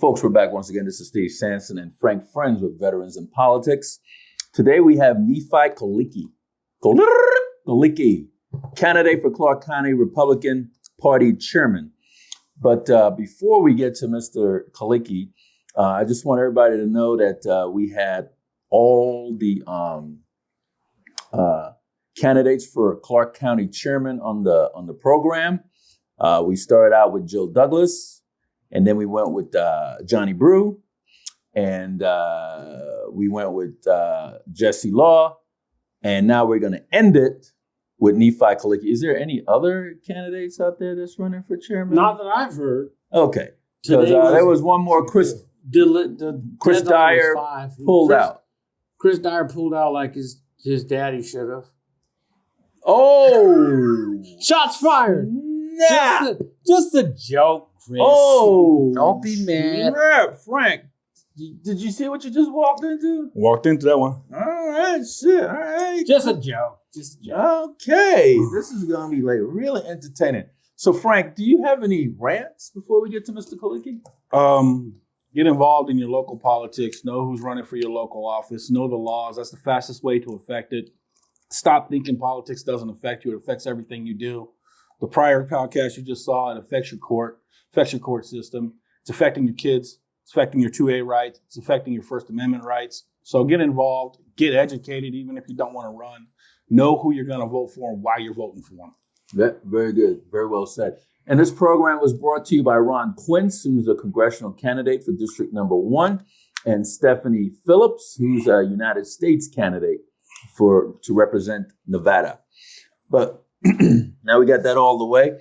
Folks, we're back once again. This is Steve Sanson and Frank Friends with Veterans in Politics. Today we have Nephi Khaliki. Khaliki, candidate for Clark County Republican Party chairman. But before we get to Mr. Khaliki, I just want everybody to know that we had all the candidates for Clark County chairman on the program. We started out with Jill Douglas. And then we went with Johnny Brew, and we went with Jesse Law, and now we're going to end it with Nephi Khaliki. Is there any other candidates out there that's running for chairman? Not that I've heard. Okay, because there was one more. Chris Dyer pulled out. Chris Dyer pulled out like his daddy should have. Oh, shots fired! Nah. Just a joke. Chris. Oh, don't be mad. Frank, did you see what you just walked into? Walked into that one. All right, shit. All right. Just a joke. Okay. This is going to be like really entertaining. So, Frank, do you have any rants before we get to Mr. Khaliki? Get involved in your local politics. Know who's running for your local office. Know the laws. That's the fastest way to affect it. Stop thinking politics doesn't affect you. It affects everything you do. The prior podcast you just saw, it affects your court. Affects your court system. It's affecting your kids. It's affecting your 2A rights. It's affecting your First Amendment rights. So get involved. Get educated, even if you don't want to run. Know who you're going to vote for and why you're voting for them. Very good. Very well said. And this program was brought to you by Ron Quince, who's a congressional candidate for District Number 1, and Stephanie Phillips, who's a United States candidate to represent Nevada. But now we got that all the way.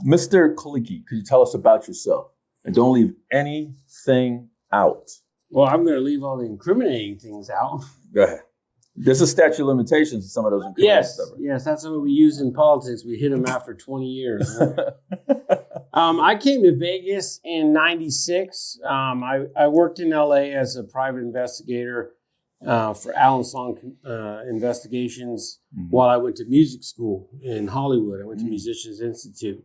Mr. Khaliki, could you tell us about yourself? And don't leave anything out. Well, I'm going to leave all the incriminating things out. Go ahead. There's a statute of limitations to some of those incriminating stuff. Right? Yes, that's what we use in politics. We hit them after 20 years. Right? I came to Vegas in 96. I worked in L.A. as a private investigator for Alan Song Investigations while I went to music school in Hollywood. I went to Musicians Institute.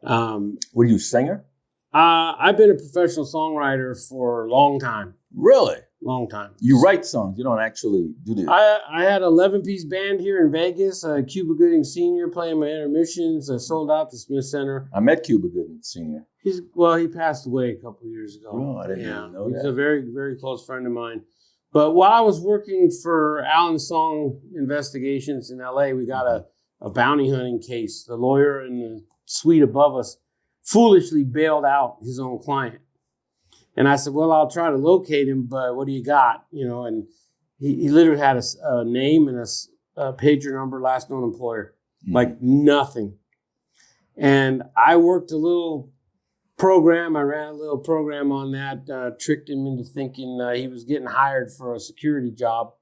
Were you a singer? I've been a professional songwriter for a long time. Really? Long time. You write songs. You don't actually do this. I had an 11-piece band here in Vegas. Cuba Gooding Sr. playing my intermissions. I sold out the Smith Center. I met Cuba Gooding Sr. He passed away a couple of years ago. Oh, I didn't even know that. He's a very, very close friend of mine. But while I was working for Alan Song Investigations in L.A., we got a bounty hunting case. The lawyer in the suite above us foolishly bailed out his own client. And I said, well, I'll try to locate him, but what do you got? And he literally had a name and a pager number, last known employer, like nothing. And I worked a little program. I ran a little program on that, tricked him into thinking he was getting hired for a security job.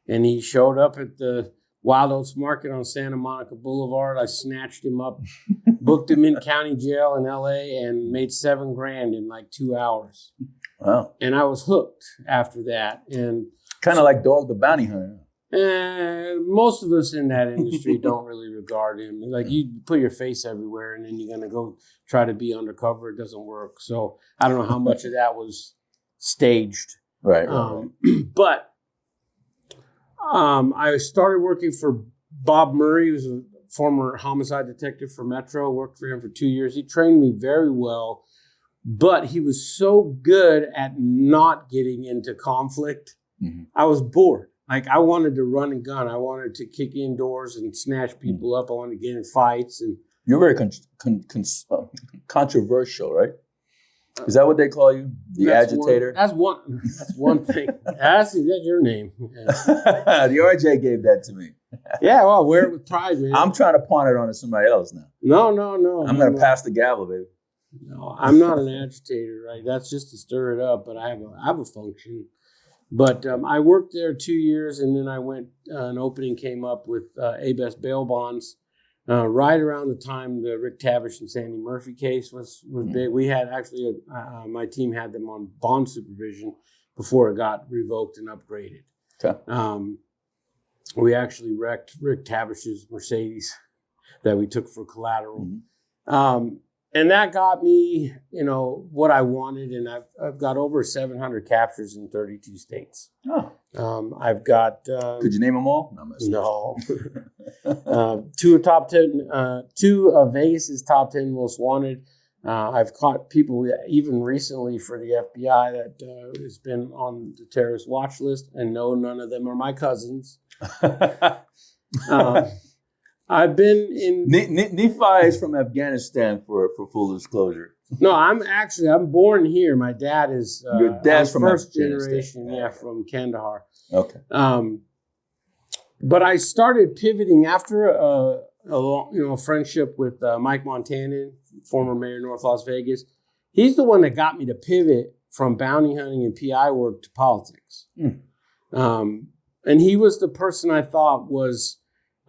And he showed up at the Wild Oats Market on Santa Monica Boulevard. I snatched him up, booked him in county jail in L.A. and made $7,000 in like 2 hours. Wow. And I was hooked after that. And kind of like Dog the Bounty Hunter. Most of us in that industry don't really regard him. Like, you put your face everywhere and then you're going to go try to be undercover. It doesn't work. So I don't know how much of that was staged. Right. But I started working for Bob Murray, who's a former homicide detective for Metro. Worked for him for 2 years. He trained me very well, but he was so good at not getting into conflict. I was bored. Like, I wanted to run and gun. I wanted to kick indoors and snatch people up. I wanted to get in fights. And you're very controversial, right? Is that what they call you? The agitator? That's one thing. That's your name. Yeah. The RJ gave that to me. Yeah, well, wear it with pride, man. I'm trying to pawn it on to somebody else now. No. I'm going to pass the gavel, baby. No, I'm not an agitator, right? That's just to stir it up, but I have a function. But I worked there 2 years, and then I went, an opening came up with A-Best bail bonds. Right around the time the Rick Tavish and Sandy Murphy case was big. We had actually, my team had them on bond supervision before it got revoked and upgraded. Okay. We actually wrecked Rick Tavish's Mercedes that we took for collateral. And that got me, what I wanted. And I've got over 700 captures in 32 states. Oh. I've got. Could you name them all? No. Two top 10. Two of Vegas's top 10 most wanted. I've caught people even recently for the FBI that has been on the terrorist watch list, and no, none of them are my cousins. I've been in. Nephi is from Afghanistan for full disclosure. No, I'm born here. My dad is. Your dad's from first Afghanistan. generation, from Kandahar. Okay. But I started pivoting after a long, friendship with Mike Montanan, former mayor of North Las Vegas. He's the one that got me to pivot from bounty hunting and PI work to politics. And he was the person I thought was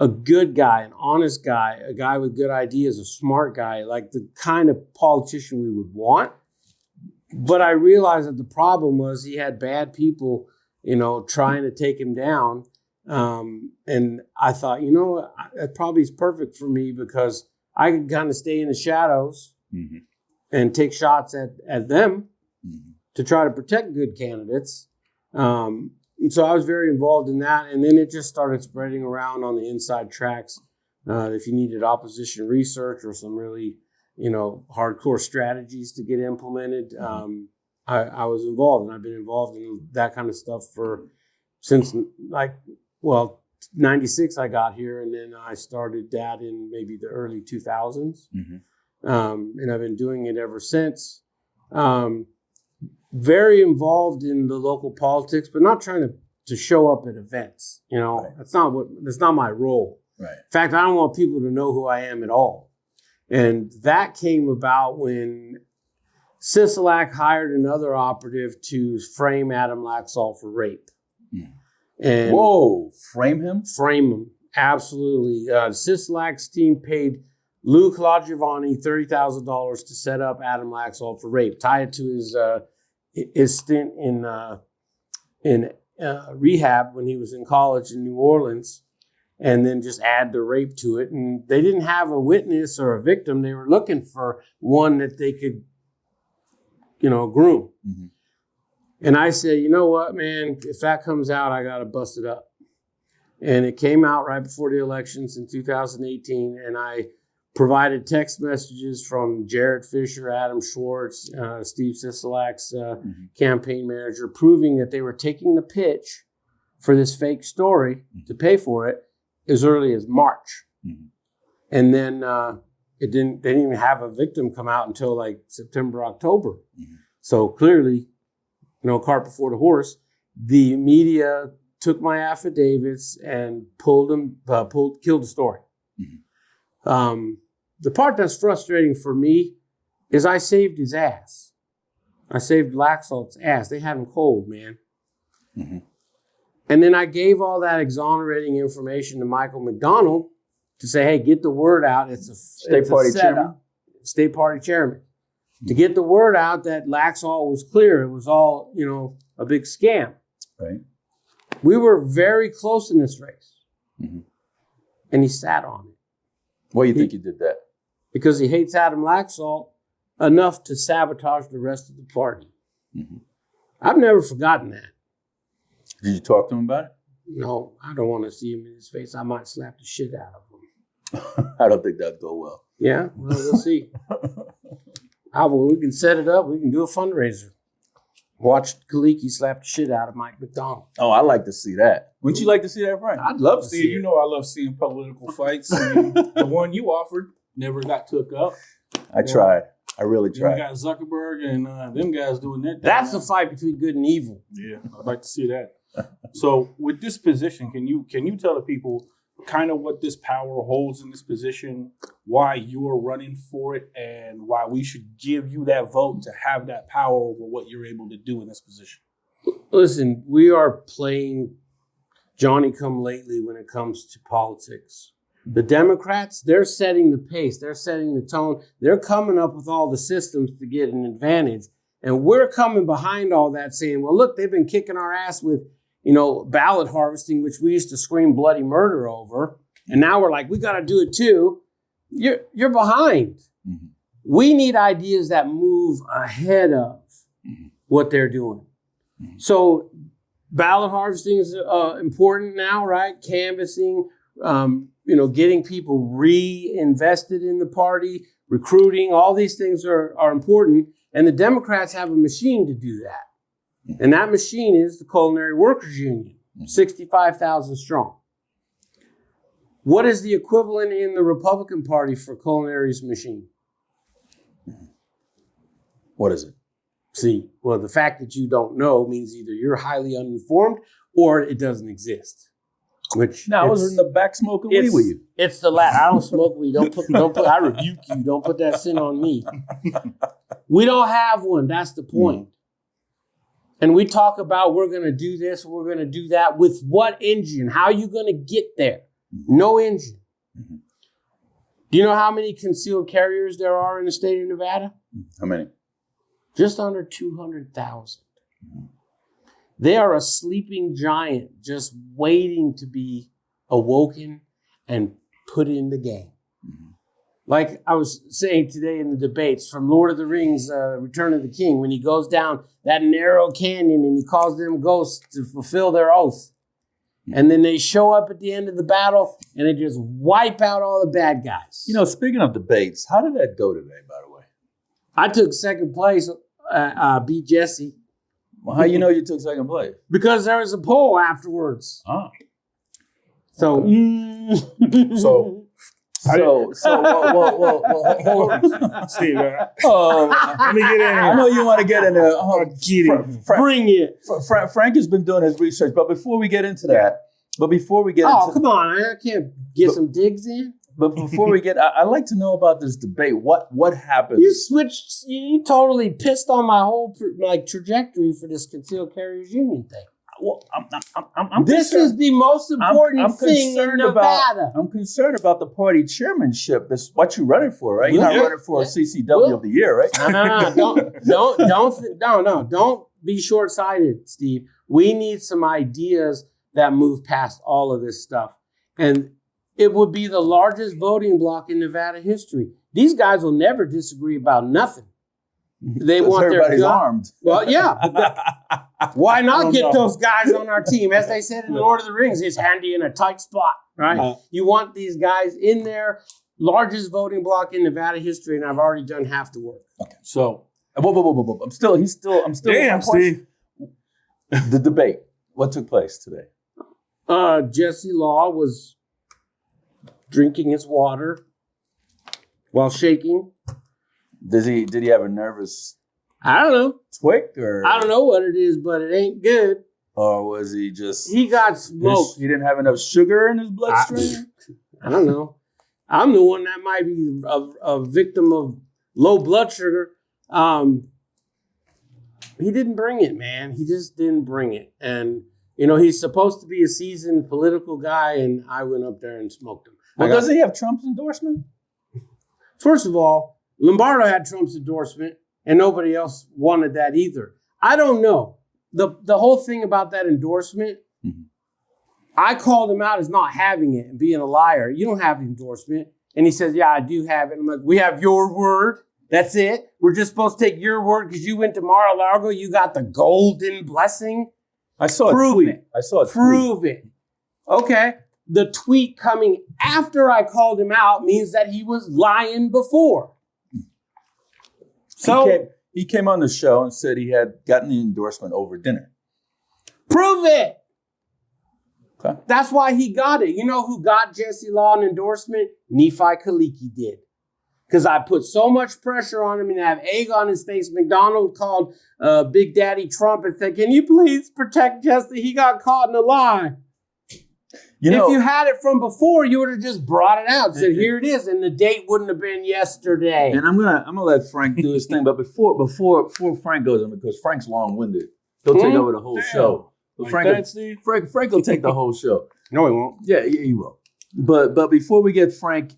a good guy, an honest guy, a guy with good ideas, a smart guy, like the kind of politician we would want. But I realized that the problem was he had bad people, trying to take him down. And I thought, that probably is perfect for me because I can kind of stay in the shadows and take shots at them to try to protect good candidates. And so I was very involved in that. And then it just started spreading around on the inside tracks. If you needed opposition research or some really, hardcore strategies to get implemented, I was involved. And I've been involved in that kind of stuff since 96 I got here. And then I started that in maybe the early 2000s. And I've been doing it ever since. Very involved in the local politics, but not trying to show up at events. Right. That's not my role. Right. In fact, I don't want people to know who I am at all. And that came about when Sisolak hired another operative to frame Adam Laxalt for rape. And frame him? Frame him, absolutely. Sisolak's team paid Lou Claudiovani $30,000 to set up Adam Laxalt for rape, tie it to his stint in rehab when he was in college in New Orleans, and then just add the rape to it. And they didn't have a witness or a victim. They were looking for one that they could, groom. And I said, you know what, man, if that comes out, I got to bust it up. And it came out right before the elections in 2018, and I provided text messages from Jared Fisher, Adam Schwartz, Steve Sisolak's campaign manager, proving that they were taking the pitch for this fake story to pay for it as early as March. And then they didn't even have a victim come out until like September, October. So clearly, cart before the horse. The media took my affidavits and killed the story. The part that's frustrating for me is I saved his ass. I saved Laxalt's ass. They had him cold, man. And then I gave all that exonerating information to Michael McDonald to say, hey, get the word out. It's a state party chairman. To get the word out that Laxalt was clear. It was all, a big scam. Right. We were very close in this race. And he sat on it. Why do you think he did that? Because he hates Adam Laxalt enough to sabotage the rest of the party. I've never forgotten that. Did you talk to him about it? No, I don't want to see him in his face. I might slap the shit out of him. I don't think that'd go well. Yeah, well, we'll see. We can set it up. We can do a fundraiser. Watch Khaliki slap the shit out of Mike McDonald. Oh, I'd like to see that. Wouldn't you like to see that, Frank? I'd love to see it. I love seeing political fights. I mean, the one you offered never got took up. I tried. I really tried. You got Zuckerberg and them guys doing their thing. That's the fight between good and evil. Yeah, I'd like to see that. So with this position, can you tell the people kind of what this power holds in this position, why you're running for it, and why we should give you that vote to have that power over what you're able to do in this position? Listen, we are playing Johnny-come-lately when it comes to politics. The Democrats, they're setting the pace. They're setting the tone. They're coming up with all the systems to get an advantage. And we're coming behind all that saying, well, look, they've been kicking our ass with, ballot harvesting, which we used to scream bloody murder over. And now we're like, we got to do it too. You're behind. We need ideas that move ahead of what they're doing. So ballot harvesting is important now, right? Canvassing, getting people reinvested in the party, recruiting, all these things are important. And the Democrats have a machine to do that. And that machine is the Culinary Workers Union, 65,000 strong. What is the equivalent in the Republican Party for Culinary's machine? What is it? See, well, the fact that you don't know means either you're highly uninformed or it doesn't exist. Which now I was in the back smoking weed with you. It's the latter. I don't smoke weed. Don't put. I rebuke you. Don't put that sin on me. We don't have one. That's the point. And we talk about we're going to do this, we're going to do that. With what engine? How are you going to get there? No engine. Do you know how many concealed carriers there are in the state of Nevada? How many? Just under 200,000. They are a sleeping giant just waiting to be awoken and put in the game. Like I was saying today in the debates from Lord of the Rings, Return of the King, when he goes down that narrow canyon and he calls them ghosts to fulfill their oath. And then they show up at the end of the battle and they just wipe out all the bad guys. Speaking of debates, how did that go today, by the way? I took second place, beat Jesse. Well, how you took second place? Because there was a poll afterwards. Ah. So, well, hold on. Steve, let me get in here. I know you want to get in there. Bring it. Frank has been doing his research, but before we get into that, come on, I can't get some digs in. But before we get, I'd like to know about this debate. What happened? You totally pissed on my whole trajectory for this concealed carriers union thing. Well, I'm this is the most important thing in Nevada. I'm concerned about the party chairmanship. That's what you're running for, right? You're not running for a CCW of the year, right? No, don't be short-sighted, Steve. We need some ideas that move past all of this stuff. And it would be the largest voting bloc in Nevada history. These guys will never disagree about nothing. They want everybody's armed. Well, yeah. Why not get those guys on our team? As they said in Lord of the Rings, it's handy in a tight spot, right? You want these guys in there. Largest voting bloc in Nevada history, and I've already done half the work. Okay. So, whoa. I'm still. Damn, Steve. The debate. What took place today? Jesse Law was drinking his water while shaking. Did he have a nervous I don't know. twig or I don't know what it is, but it ain't good. Or was he just He got smoked. He didn't have enough sugar in his bloodstream? I don't know. I'm the one that might be a victim of low blood sugar. He didn't bring it, man. He just didn't bring it. And, he's supposed to be a seasoned political guy, and I went up there and smoked him. Well, doesn't he have Trump's endorsement? First of all, Lombardo had Trump's endorsement, and nobody else wanted that either. I don't know. The whole thing about that endorsement, I called him out as not having it and being a liar. You don't have the endorsement. And he says, yeah, I do have it. I'm like, we have your word. That's it. We're just supposed to take your word because you went to Mar-a-Lago. You got the golden blessing. I saw a tweet. Prove it. Okay. The tweet coming after I called him out means that he was lying before. So he came on the show and said he had gotten the endorsement over dinner. Prove it. Okay. That's why he got it. You know who got Jesse Law an endorsement? Nephi Khaliki did. Because I put so much pressure on him and have egg on his face. McDonald called Big Daddy Trump and said, can you please protect Jesse? He got caught in a lie. If you had it from before, you would have just brought it out and said, here it is. And the date wouldn't have been yesterday. And I'm gonna let Frank do his thing. But before Frank goes on, because Frank's long-winded, he'll take over the whole show. But Frank will take the whole show. No, he won't. Yeah, he will. But before we get Frank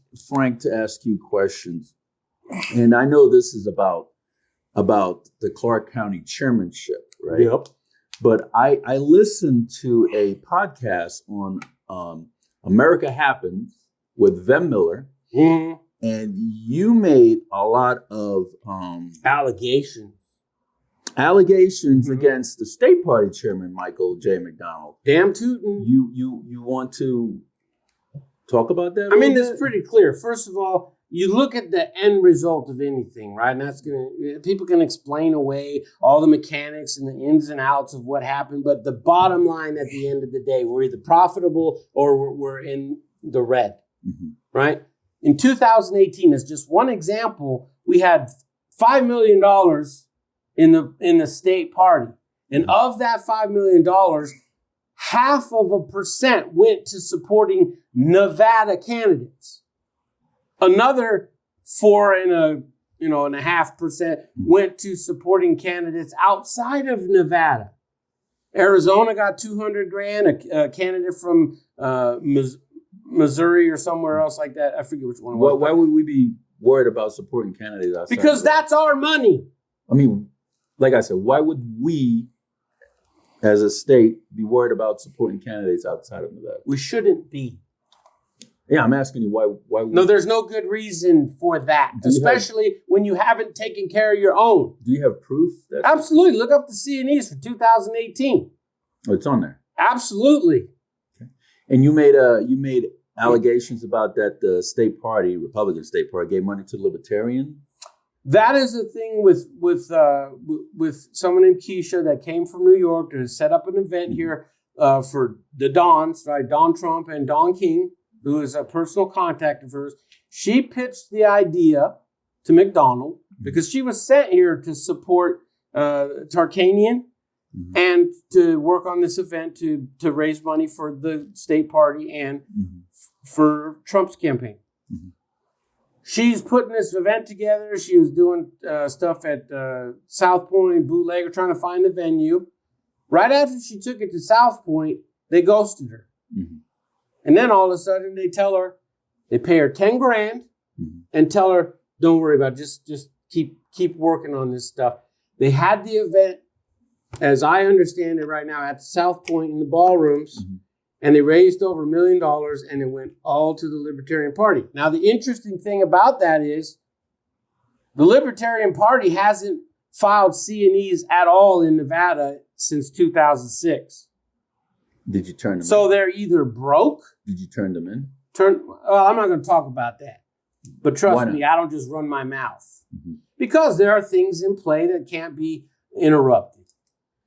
to ask you questions, and I know this is about the Clark County chairmanship, right? Yep. But I listened to a podcast on America Happens with Vem Miller and you made a lot of Allegations. allegations against the state party chairman, Michael J. McDonald. Damn tootin'. You want to talk about that? I mean, it's pretty clear. First of all, you look at the end result of anything, right? And people can explain away all the mechanics and the ins and outs of what happened, but the bottom line at the end of the day, we're either profitable or we're in the red, right? In 2018, as just one example, we had $5 million in the state party. And of that $5 million, 0.5% went to supporting Nevada candidates. Another 4.5% went to supporting candidates outside of Nevada. Arizona got $200,000. A candidate from Missouri or somewhere else like that. I forget which one it was. Why would we be worried about supporting candidates outside? Because that's our money. I mean, like I said, why would we, as a state, be worried about supporting candidates outside of Nevada? We shouldn't be. Yeah, I'm asking you why. No, there's no good reason for that, especially when you haven't taken care of your own. Do you have proof? Absolutely. Look up the C&Es for 2018. Oh, it's on there. Absolutely. Okay. And you made allegations about that the state party, Republican state party, gave money to the Libertarian. That is the thing with someone named Keisha that came from New York to set up an event here for the Dons, right? Don Trump and Don King, who is a personal contact of hers. She pitched the idea to McDonald because she was sent here to support Tarkanian and to work on this event to raise money for the state party and for Trump's campaign. She's putting this event together. She was doing stuff at South Point, Bootlegger, trying to find the venue. Right after she took it to South Point, they ghosted her. And then all of a sudden they pay her $10,000 and tell her, don't worry about it, just keep working on this stuff. They had the event, as I understand it right now, at the South Point in the ballrooms, and they raised over $1 million, and it went all to the Libertarian Party. Now, the interesting thing about that is the Libertarian Party hasn't filed C&Es at all in Nevada since 2006. Did you turn them in? So they're either broke. Did you turn them in? Well, I'm not going to talk about that. But trust me, I don't just run my mouth. Because there are things in play that can't be interrupted.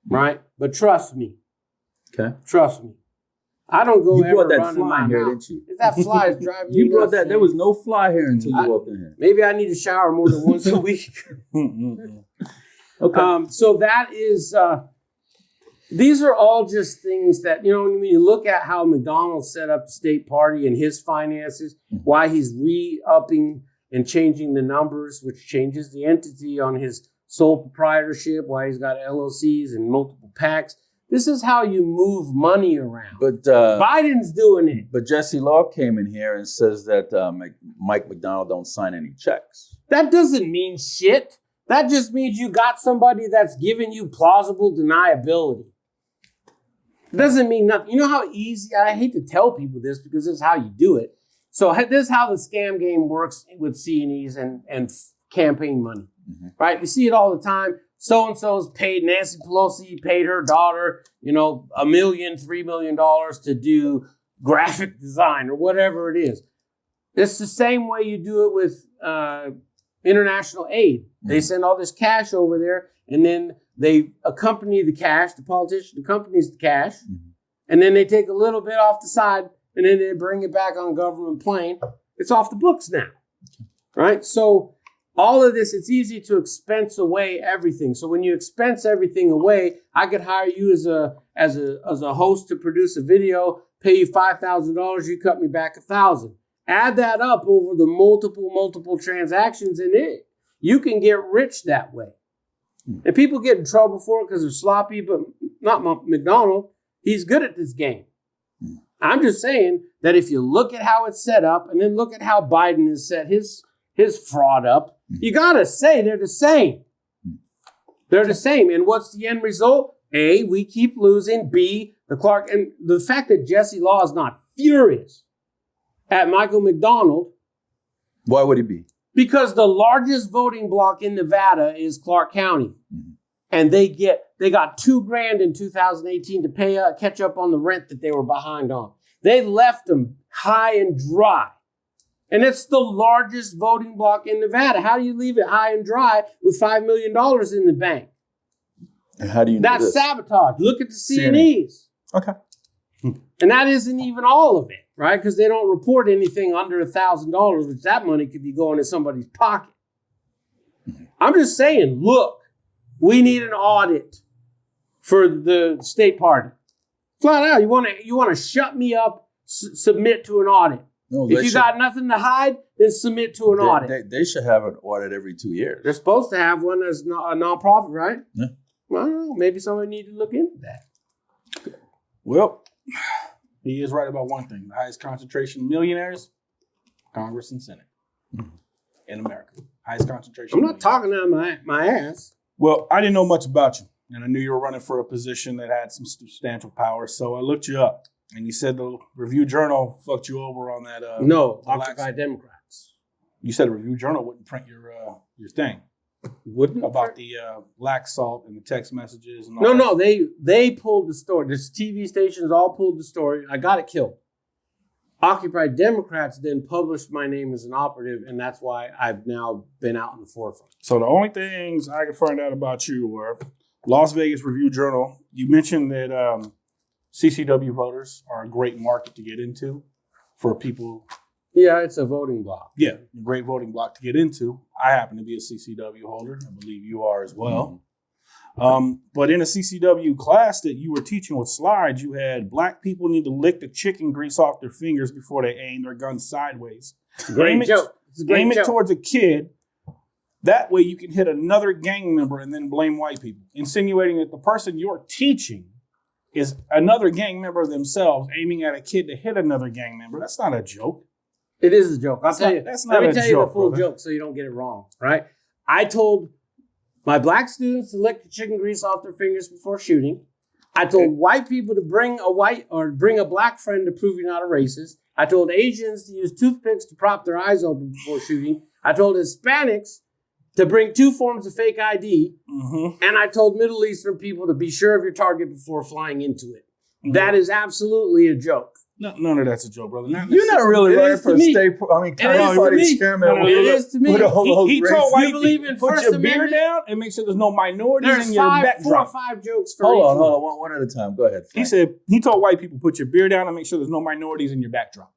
Right? But trust me. Okay. Trust me. I don't go you ever brought that running fly my here, mouth. didn't you? That fly is driving me You brought nuts, that. man. There was no fly here until you walked in here. Maybe I need to shower more than once a week. Okay. So that is... these are all just things that, when you look at how McDonald set up the state party and his finances, why he's re-upping and changing the numbers, which changes the entity on his sole proprietorship, why he's got LLCs and multiple PACs. This is how you move money around. But Biden's doing it. But Jesse Law came in here and says that Mike McDonald don't sign any checks. That doesn't mean shit. That just means you got somebody that's giving you plausible deniability. It doesn't mean nothing. You know how easy, I hate to tell people this because this is how you do it. So this is how the scam game works with C&Es and campaign money, right? We see it all the time. So-and-so's paid, Nancy Pelosi paid her daughter, $1 million, $3 million to do graphic design or whatever it is. It's the same way you do it with international aid. They send all this cash over there and then they accompany the cash, the politician accompanies the cash, and then they take a little bit off the side, and then they bring it back on government plane. It's off the books now, right? So all of this, it's easy to expense away everything. So when you expense everything away, I could hire you as a host to produce a video, pay you $5,000, you cut me back $1,000. Add that up over the multiple transactions in it. You can get rich that way. And people get in trouble for it because they're sloppy, but not McDonald. He's good at this game. I'm just saying that if you look at how it's set up and then look at how Biden has set his fraud up, you got to say they're the same. They're the same. And what's the end result? A, we keep losing. B, and the fact that Jesse Law is not furious at Michael McDonald Why would he be? Because the largest voting block in Nevada is Clark County. Mm-hmm. And they got $2,000 in 2018 to catch up on the rent that they were behind on. They left them high and dry. And it's the largest voting block in Nevada. How do you leave it high and dry with $5 million in the bank? And how do you know That's this? sabotage. Look at the C&Es. Okay. And that isn't even all of it, right? Because they don't report anything under $1,000, which that money could be going in somebody's pocket. I'm just saying, look, we need an audit for the state party. Flat out, you want to shut me up, submit to an audit. No, if you got nothing to hide, then submit to an audit. They should have an audit every 2 years. They're supposed to have one as a nonprofit, right? Yeah. Well, I don't know. Maybe somebody need to look into that. Well, he is right about one thing. The highest concentration of millionaires, Congress and Senate in America. Highest concentration. I'm not talking out my ass. Well, I didn't know much about you, and I knew you were running for a position that had some substantial power, so I looked you up. And you said the Review Journal fucked you over on that. No, Occupy Democrats. You said the Review Journal wouldn't print your thing. Wouldn't about the lax salt and the text messages and all No, that. they pulled the story. The TV stations all pulled the story. I got it killed. Occupy Democrats then published my name as an operative, and that's why I've now been out in the forefront. So the only things I could find out about you were Las Vegas Review Journal. You mentioned that CCW voters are a great market to get into for people. Yeah, it's a voting block. Yeah, a great voting block to get into. I happen to be a CCW holder. I believe you are as well. But in a CCW class that you were teaching with slides, you had black people need to lick the chicken grease off their fingers before they aim their gun sideways. It's a great joke. It's a great aim joke. it towards a kid. That way you can hit another gang member and then blame white people, insinuating that the person you're teaching is another gang member themselves aiming at a kid to hit another gang member. That's not a joke. It is a joke. I'll tell you. That's not a joke. Let me tell you the full brother. joke so you don't get it wrong, right? I told my black students to lick the chicken grease off their fingers before shooting. I told white people to bring a black friend to prove you're not a racist. I told Asians to use toothpicks to prop their eyes open before shooting. I told Hispanics to bring 2 forms of fake ID. Mm-hmm. And I told Middle Eastern people to be sure of your target before flying into it. Mm-hmm. That is absolutely a joke. No, none of that's a joke, brother. You're not really running for state. County party chairman. It is to me. He told white believe people, in put First your Amendment? beer down and make sure there's no minorities There's in your 4 backdrop. or 5 jokes for Hold on, one at a time. Go ahead. Frank. He told white people, put your beer down and make sure there's no minorities in your backdrop.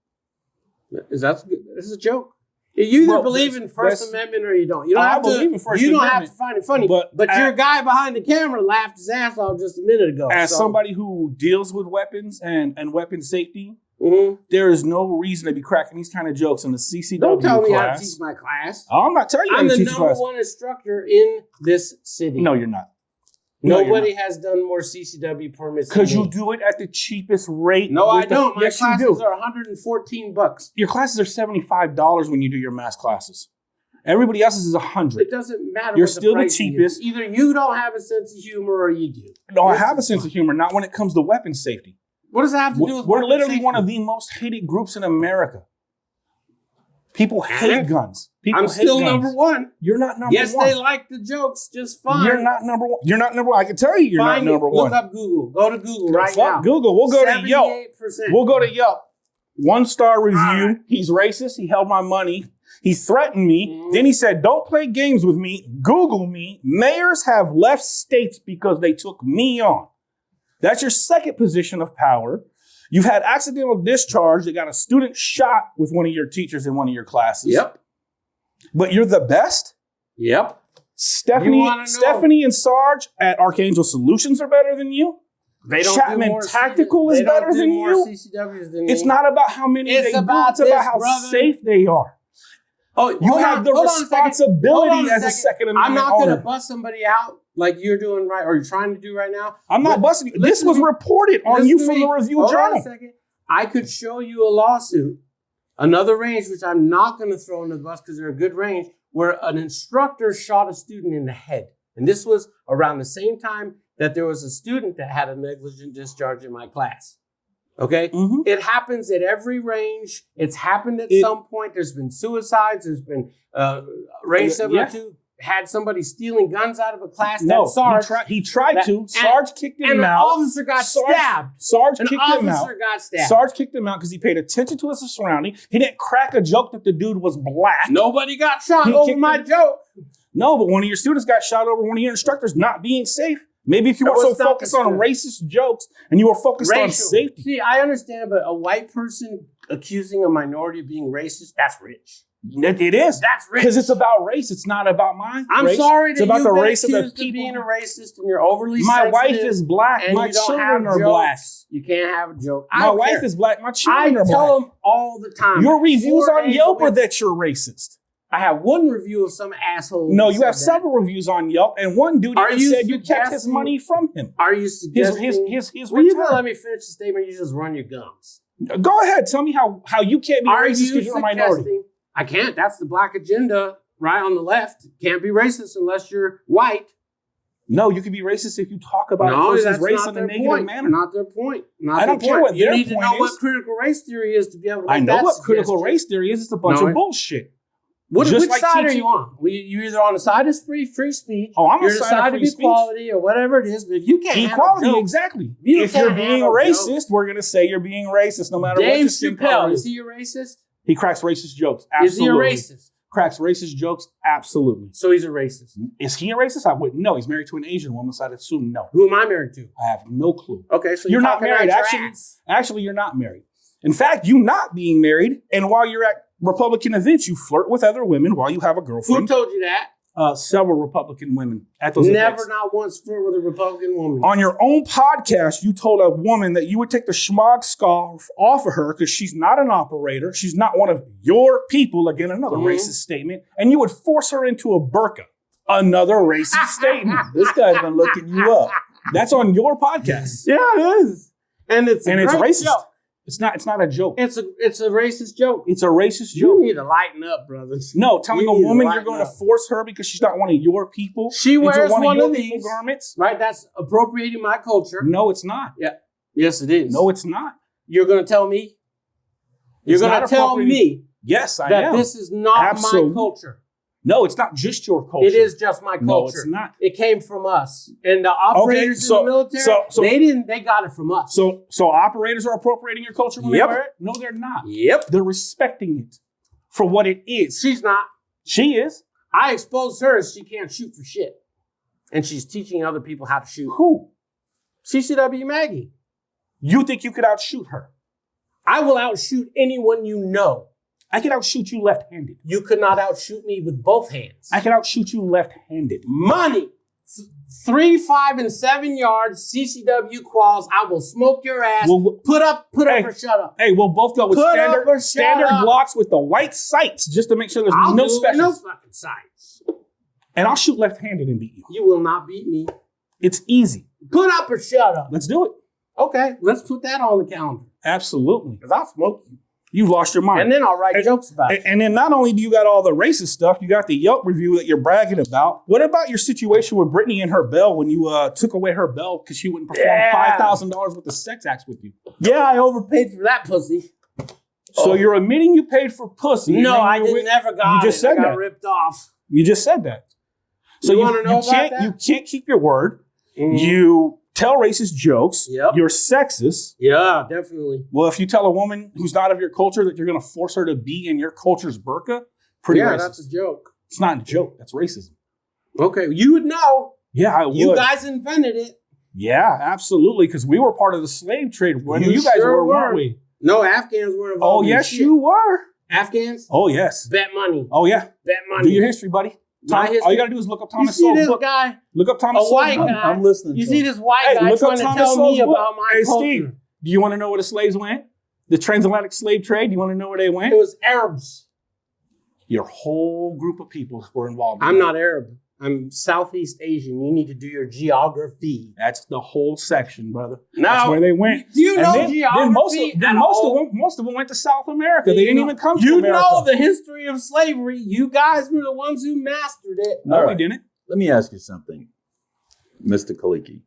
This is a joke. You either believe in First Amendment or you don't. You don't have to find it funny. But your guy behind the camera laughed his ass off just a minute ago. As somebody who deals with weapons and weapon safety, mm-hmm. there is no reason to be cracking these kind of jokes in the CCW class. Don't tell me how to teach my class. I'm not telling you how to teach your class. I'm the number 1 instructor in this city. No, you're not. Nobody has done more CCW permits because you do it at the cheapest rate. No, I don't. My yes, classes are $114. Your classes are $75 when you do your math classes. Everybody else's is $100. It doesn't matter. You're still the cheapest. Either you don't have a sense of humor or you do. No, I have a sense of humor, not when it comes to weapon safety. What does that have to do with We're literally safety? one of the most hated groups in America. People hate guns. I'm still number 1. You're not number 1. Yes, they like the jokes just fine. You're not number 1. You're not number 1. I can tell you not number 1. Look up Google. Go to Google right now. Google. We'll go to Yelp. 78%. We'll go to Yelp. 1-star review. Right. He's racist. He held my money. He threatened me. Mm-hmm. Then he said, don't play games with me. Google me. Mayors have left states because they took me on. That's your second position of power. You've had accidental discharge. They got a student shot with one of your teachers in one of your classes. Yep. But you're the best? Yep. Stephanie and Sarge at Archangel Solutions are better than you? They don't Chapman do more Tactical is better than you? CCWs than it's not about how many they do. It's about how safe they are. Oh, you have the responsibility as a Second Amendment I'm not owner. going to bust somebody out like you're doing right, or you're trying to do right now. I'm not busting you. This was reported on you from the Review Journal. Hold on a second. I could show you a lawsuit, another range, which I'm not going to throw in the bus because they're a good range, where an instructor shot a student in the head. And this was around the same time that there was a student that had a negligent discharge in my class. Okay? Mhm. It happens at every range. It's happened at some point. There's been suicides. There's been Range 702 had somebody stealing guns out of a class. No, Sarge. he tried to. Sarge kicked him out. An officer got stabbed. Sarge kicked him out. An officer got stabbed. Sarge kicked him out because he paid attention to his surroundings. He didn't crack a joke that the dude was black. Nobody got shot over my joke. No, but one of your students got shot over one of your instructors not being safe. Maybe if you weren't so focused on racist jokes and you were focused on safety. See, I understand, but a white person accusing a minority of being racist, that's rich. It is. That's rich. Because it's about race. It's not about mine. I'm sorry that it's about you've the been race of the accused of people. being a racist and you're overly My sensitive. wife is black. And My you don't children have are black. jokes. You can't have a joke. My wife is black. My children are black. I tell them all the time. Your reviews 4 on days Yelp a are week. that you're racist. I have one review of some asshole. No, you have several reviews on Yelp, and one dude even said you kept his suggesting- money from him. Are you suggesting? His Will you return. let me finish the statement? You just run your gums. Go ahead. Tell me how you can't be racist because you're a minority. suggesting- I can't. That's the black agenda right on the left. Can't be racist unless you're white. No, you can be racist if you talk about a No, person's that's race not in a their negative point. manner. Not their point. Not I don't their care point. what You their need to point know is. what critical race theory is to be able to make I know that what critical suggestion. race theory is. It's a bunch No, of bullshit. Which Just like side are teaching- you on? You're either on the side of free speech, Oh, I'm you're on the the side free of speech. equality, or whatever it is. But if you can't Equality, handle jokes, exactly. You If you're can't being handle racist, jokes. we're going to say you're being racist no matter what Dave your skin color Chappelle, is. is he a racist? He cracks racist jokes. Is he a Absolutely. racist? Cracks racist jokes. Absolutely. So he's a racist. Is he a racist? I wouldn't know. He's married to an Asian woman, so I'd assume no. Who am I married to? I have no clue. Okay, so You're not talking married. out your ass. Actually, you're not married. In fact, you not being married, and while you're at Republican events, you flirt with other women while you have a Who girlfriend. told you that? Several Republican women at those Never, events. not once flirt with a Republican woman. On your own podcast, you told a woman that you would take the schmog scarf off of her because she's not an operator. She's not one of your people. Again, another racist statement. And you would force her into a burqa. Another racist statement. This guy's been looking you up. That's on your podcast. Yeah, it is. And it's racist. Joke. It's not a joke. It's a racist joke. It's a racist You joke. need to lighten up, brothers. No, telling You a need to woman you're lighten going to up. force her because she's not one of your people. She into wears one your of people these. garments. Right? That's appropriating my culture. No, it's not. Yeah. Yes, it is. No, it's not. You're going to tell me? You're It's going not to tell appropriating- me Yes, I that am. this is not Absolutely. my culture. No, it's not just your culture. It is just my culture. No, it's not. It came from us. And the operators so- in the military, so- they got it from us. So operators are appropriating your culture when Yep. they wear it? No, they're not. Yep. They're respecting it for what it is. She's not. She is. I exposed her as she can't shoot for shit. And she's teaching other people how to shoot. Who? CCW Maggie. You think you could outshoot her? I will outshoot anyone you know. I could outshoot you left-handed. You could not outshoot me with both hands. I could outshoot you left-handed. Money. 3, 5, and 7 yards, CCW quals. I will smoke your ass. Well, put up hey, or shut up. Hey, we'll both go with Put up or shut standard up. blocks with the white sights just to make sure there's I'll no do special. no fucking sights. And I'll shoot left-handed and beat you. You will not beat me. It's easy. Put up or shut up. Let's do it. Okay, let's put that on the calendar. Absolutely. Because I'll smoke you. You've lost your mind. And then I'll write jokes about it. And then not only do you got all the racist stuff, you got the Yelp review that you're bragging about. What about your situation with Brittany and her bell when you took away her bell because she wouldn't perform $5,000 worth of sex acts with you? Yeah, I overpaid for that pussy. So you're admitting you paid for pussy. and No, then I you're didn't never got You just it. said I got that. ripped off. You just said that. So You wanna know about can't, that? You can't keep your word. Mhm. You tell racist jokes. Yep. You're sexist. Yeah, definitely. Well, if you tell a woman who's not of your culture that you're going to force her to be in your culture's burqa, pretty racist. That's a joke. It's not a joke. That's racism. Okay, you would know. Yeah, I would. You guys invented it. Yeah, absolutely. Because we were part of the slave trade when You you guys sure weren't we? No, Afghans weren't Oh, involved. in yes, shit. you were. Afghans? Oh, yes. Bet money. Oh, yeah. Bet money. Do your history, buddy. My history. All you got to do is look up You Thomas see Sowell's this book. guy? Look up Thomas A white Sowell's book. guy. I'm listening. You to see him. this white Hey, guy look up trying to Thomas tell Sowell's me book. about my Hey, culture. Steve, do you want to know where the slaves went? The transatlantic slave trade? Do you want to know where they went? It was Arabs. Your whole group of people were involved. in I'm that. not Arab. I'm Southeast Asian. You need to do your geography. That's the whole section, brother. No. That's where they went. Do you And know then geography? most of them went to South America. They didn't even come to You America. know the history of slavery. You guys were the ones who mastered it. No, All we right. didn't. Let me ask you something, Mr. Khaliki.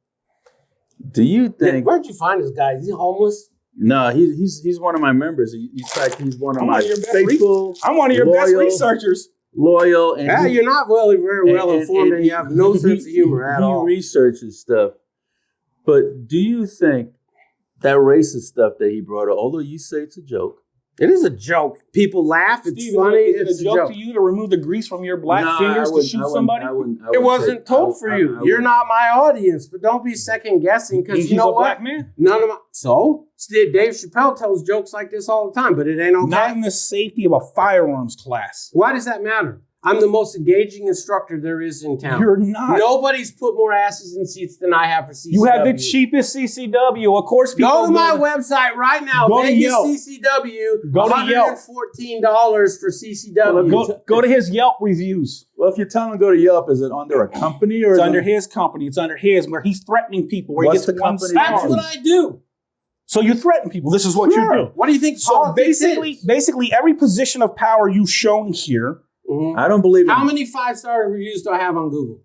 Do you think Where'd you find this guy? Is he homeless? No, he's one of my members. He's one of I'm my one of your best faithful. I'm one of your best loyal- researchers. Loyal, and Yeah, you're not very well informed, and you have no sense of humor at all. He researches stuff, but do you think that racist stuff that he brought up, although you say it's a joke, It is a joke. People laugh. It's Steve, funny. Is it It's a joke to you to remove the grease from your black fingers to shoot somebody? It wasn't told for you. You're not my audience, but don't be second guessing because you know a what? black man. None of my Dave Chappelle tells jokes like this all the time, but it ain't okay. Not in the safety of a firearms class. Why does that matter? I'm the most engaging instructor there is in town. You're not. Nobody's put more asses in seats than I have for CCW. You have the cheapest CCW. Of course, people go to my website right now. Go to Vegas Yelp. CCW. Go to Yelp. $114 for CCW. Go to his Yelp reviews. Well, if you tell him to go to Yelp, is it under a company or It's under his company. It's under his where he's threatening people. Where What's he gets the one company star. That's what I do. So you threaten people. This is what you do. What do you think So politics basically, every position of power you've shown here. Mhm. I don't believe How in many 5-star reviews do I have on Google?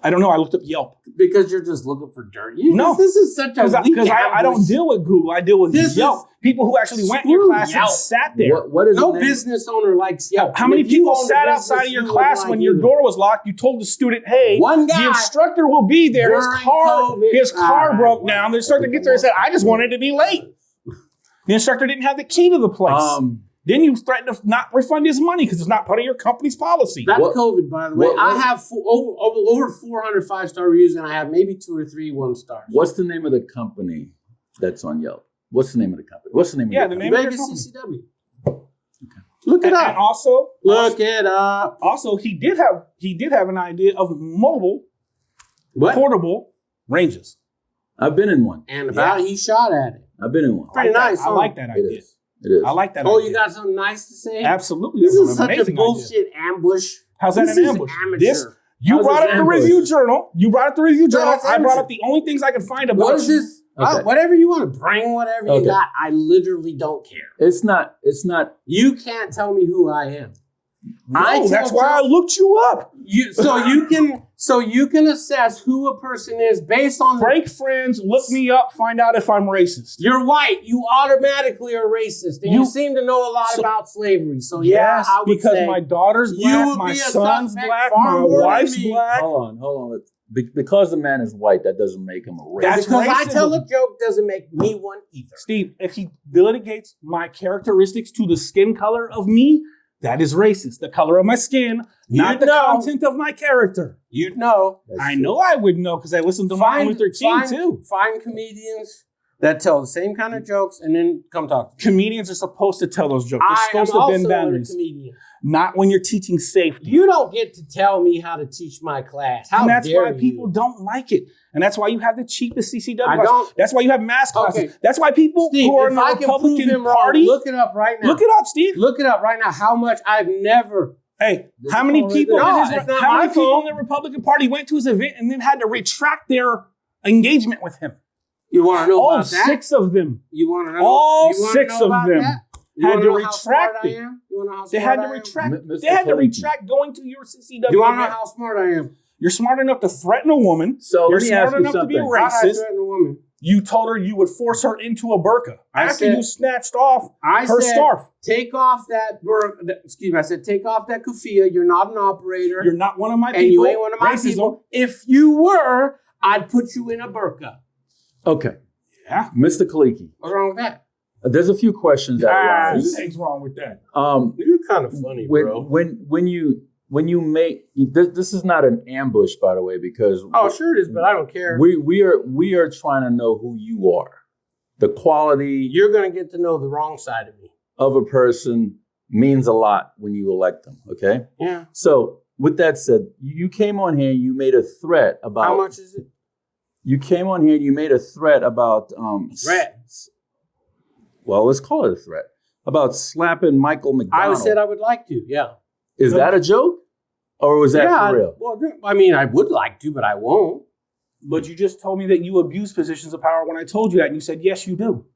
I don't know. I looked up Yelp. Because you're just looking for dirt. No. This is such a Because I don't deal with Google. I deal with This Yelp. is- People who actually went in your Screw class Yelp. and sat there. What is No the name? business owner likes Yelp. How many If you people owned a sat business, outside of your you class wouldn't when like your either. door was locked? You told the student, hey, One guy the instructor will be there. His during car COVID. broke down. The instructor gets there and said, I just wanted to be late. The instructor didn't have the key to the place. Then you threaten to not refund his money because it's not part of your company's policy. That's What- COVID, by the way. what- I have over 400 5-star reviews, and I have maybe 2 or 3 1-stars. What's the name of the company that's on Yelp? What's the name of the company? What's the name Yeah, of the the name company? of your Vegas company. CCW. Look it And up. also, Look it up. also he did have an idea of mobile, What? portable ranges. I've been in one. And about he shot at it. I've been in one. Pretty nice. I like that It idea. is. It is. I like that Oh, idea. you got something nice to say? Absolutely. This That's is an such a amazing idea. bullshit ambush. How's that This an is ambush? amateur. You How's brought this up the ambush? review journal. You brought up the review journal. that's I brought amateur. up the only things I could find about What is you. this? Okay. Whatever you want to bring, whatever you Okay. got. I literally don't care. It's not. You can't tell me who I am. I No, that's tell why I you- looked you up. So you can assess who a person is based on Frank Friends, look me up, find out if I'm racist. You're white. You automatically are racist, and you seem to know a lot about slavery. So yeah, Yes, I would because say my daughter's you black, would my be a son's suspect black, far my more than wife's me. black. Hold on. Because the man is white, that doesn't make him a racist. That's because I racism. tell a joke doesn't make me one either. Steve, if he litigates my characteristics to the skin color of me, that is racist. The color of my skin, not You'd the know. content of my character. You'd know. I know I would know because I listened to Martin Luther King too. Find comedians that tell the same kind of jokes, and then come talk to me. Comedians are supposed to tell those jokes. They're I am supposed to bend also a boundaries. comedian. Not when you're teaching safety. You don't get to tell me how to teach my class. How And that's dare why you? people don't like it. And that's why you have the cheapest CCW I class. don't- That's why you have mass classes. Okay. That's why people Steve, who are in if the I can prove Republican him wrong, Party, look it up right now. look it up, Steve. Look it up right now. How much I've never. Hey, There's how a many phone right people? there. No, in his- it's not how my many people phone. in the Republican Party went to his event and then had to retract their engagement with him? You want to know All about that? 6 of them. You want to know? All you wanna 6 know of about them that? You had wanna to know how smart retract I it. am? You want to know how They smart had to I am? retract. Mr. They had to Khaliki. retract going to your CCW. You want to know event. how smart I am? You're smart enough to threaten a woman. So You're let me smart ask you enough to be something. How did I racist. threaten a woman? You told her you would force her into a burqa I after said- you snatched off I her said, scarf. take off that excuse me. I said, take off that kufiya. You're not an operator. You're not one of my and people. you ain't one of my Racism. people. If you were, I'd put you in a burqa. Okay, Yeah. Mr. Khaliki. What's wrong with that? There's a few questions that arise. Nothing's wrong with that. You're kind of funny, When you make this is not an ambush, by the way, because Oh, sure it is, but I don't care. we are trying to know who you are, the quality You're going to get to know the wrong side of me. of a person means a lot when you elect them. Okay, Yeah. so with that said, you came on here and you made a threat about How much is it? You came on here and you made a threat about Threat. Well, let's call it a threat about slapping Michael McDonald. I said I would like to. Yeah. Is that a joke, or was that yeah. for real? Well, I mean, I would like to, but I won't. But you just told me that you abuse positions of power when I told you that, and you said, yes, you do.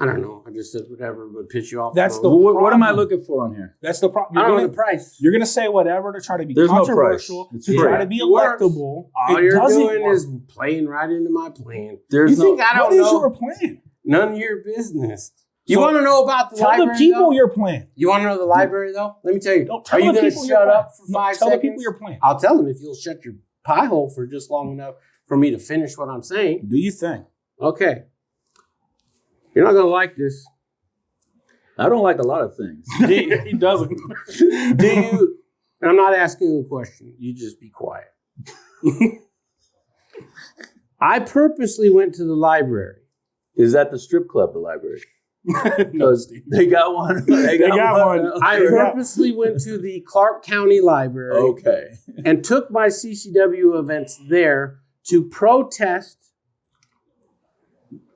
I don't know. I just said whatever would piss you off. That's the What am I problem. looking for on here? That's the problem. I don't know the price. You're going to say whatever to try to be There's no controversial, price. It's to free. try to be It works. electable. All It you're doesn't doing work. is playing right into my plan. There's You think no. I don't What is know? your plan? None of your business. You So, want to know about the tell library? the people though? your plan. You want to know the library, though? Let me tell you. Don't tell Are you the going to people your shut plan. up for No, 5 tell seconds? the people your plan. I'll tell them if you'll shut your pie hole for just long enough for me to finish what I'm saying. Do you think? Okay. You're not going to like this. I don't like a lot of things. He doesn't. Do you? And I'm not asking you a question. You just be quiet. I purposely went to the library. Is that the strip club, the library? No, Because Steve. they got one. They got one. I purposely went to the Clark County Library Okay. and took my CCW events there to protest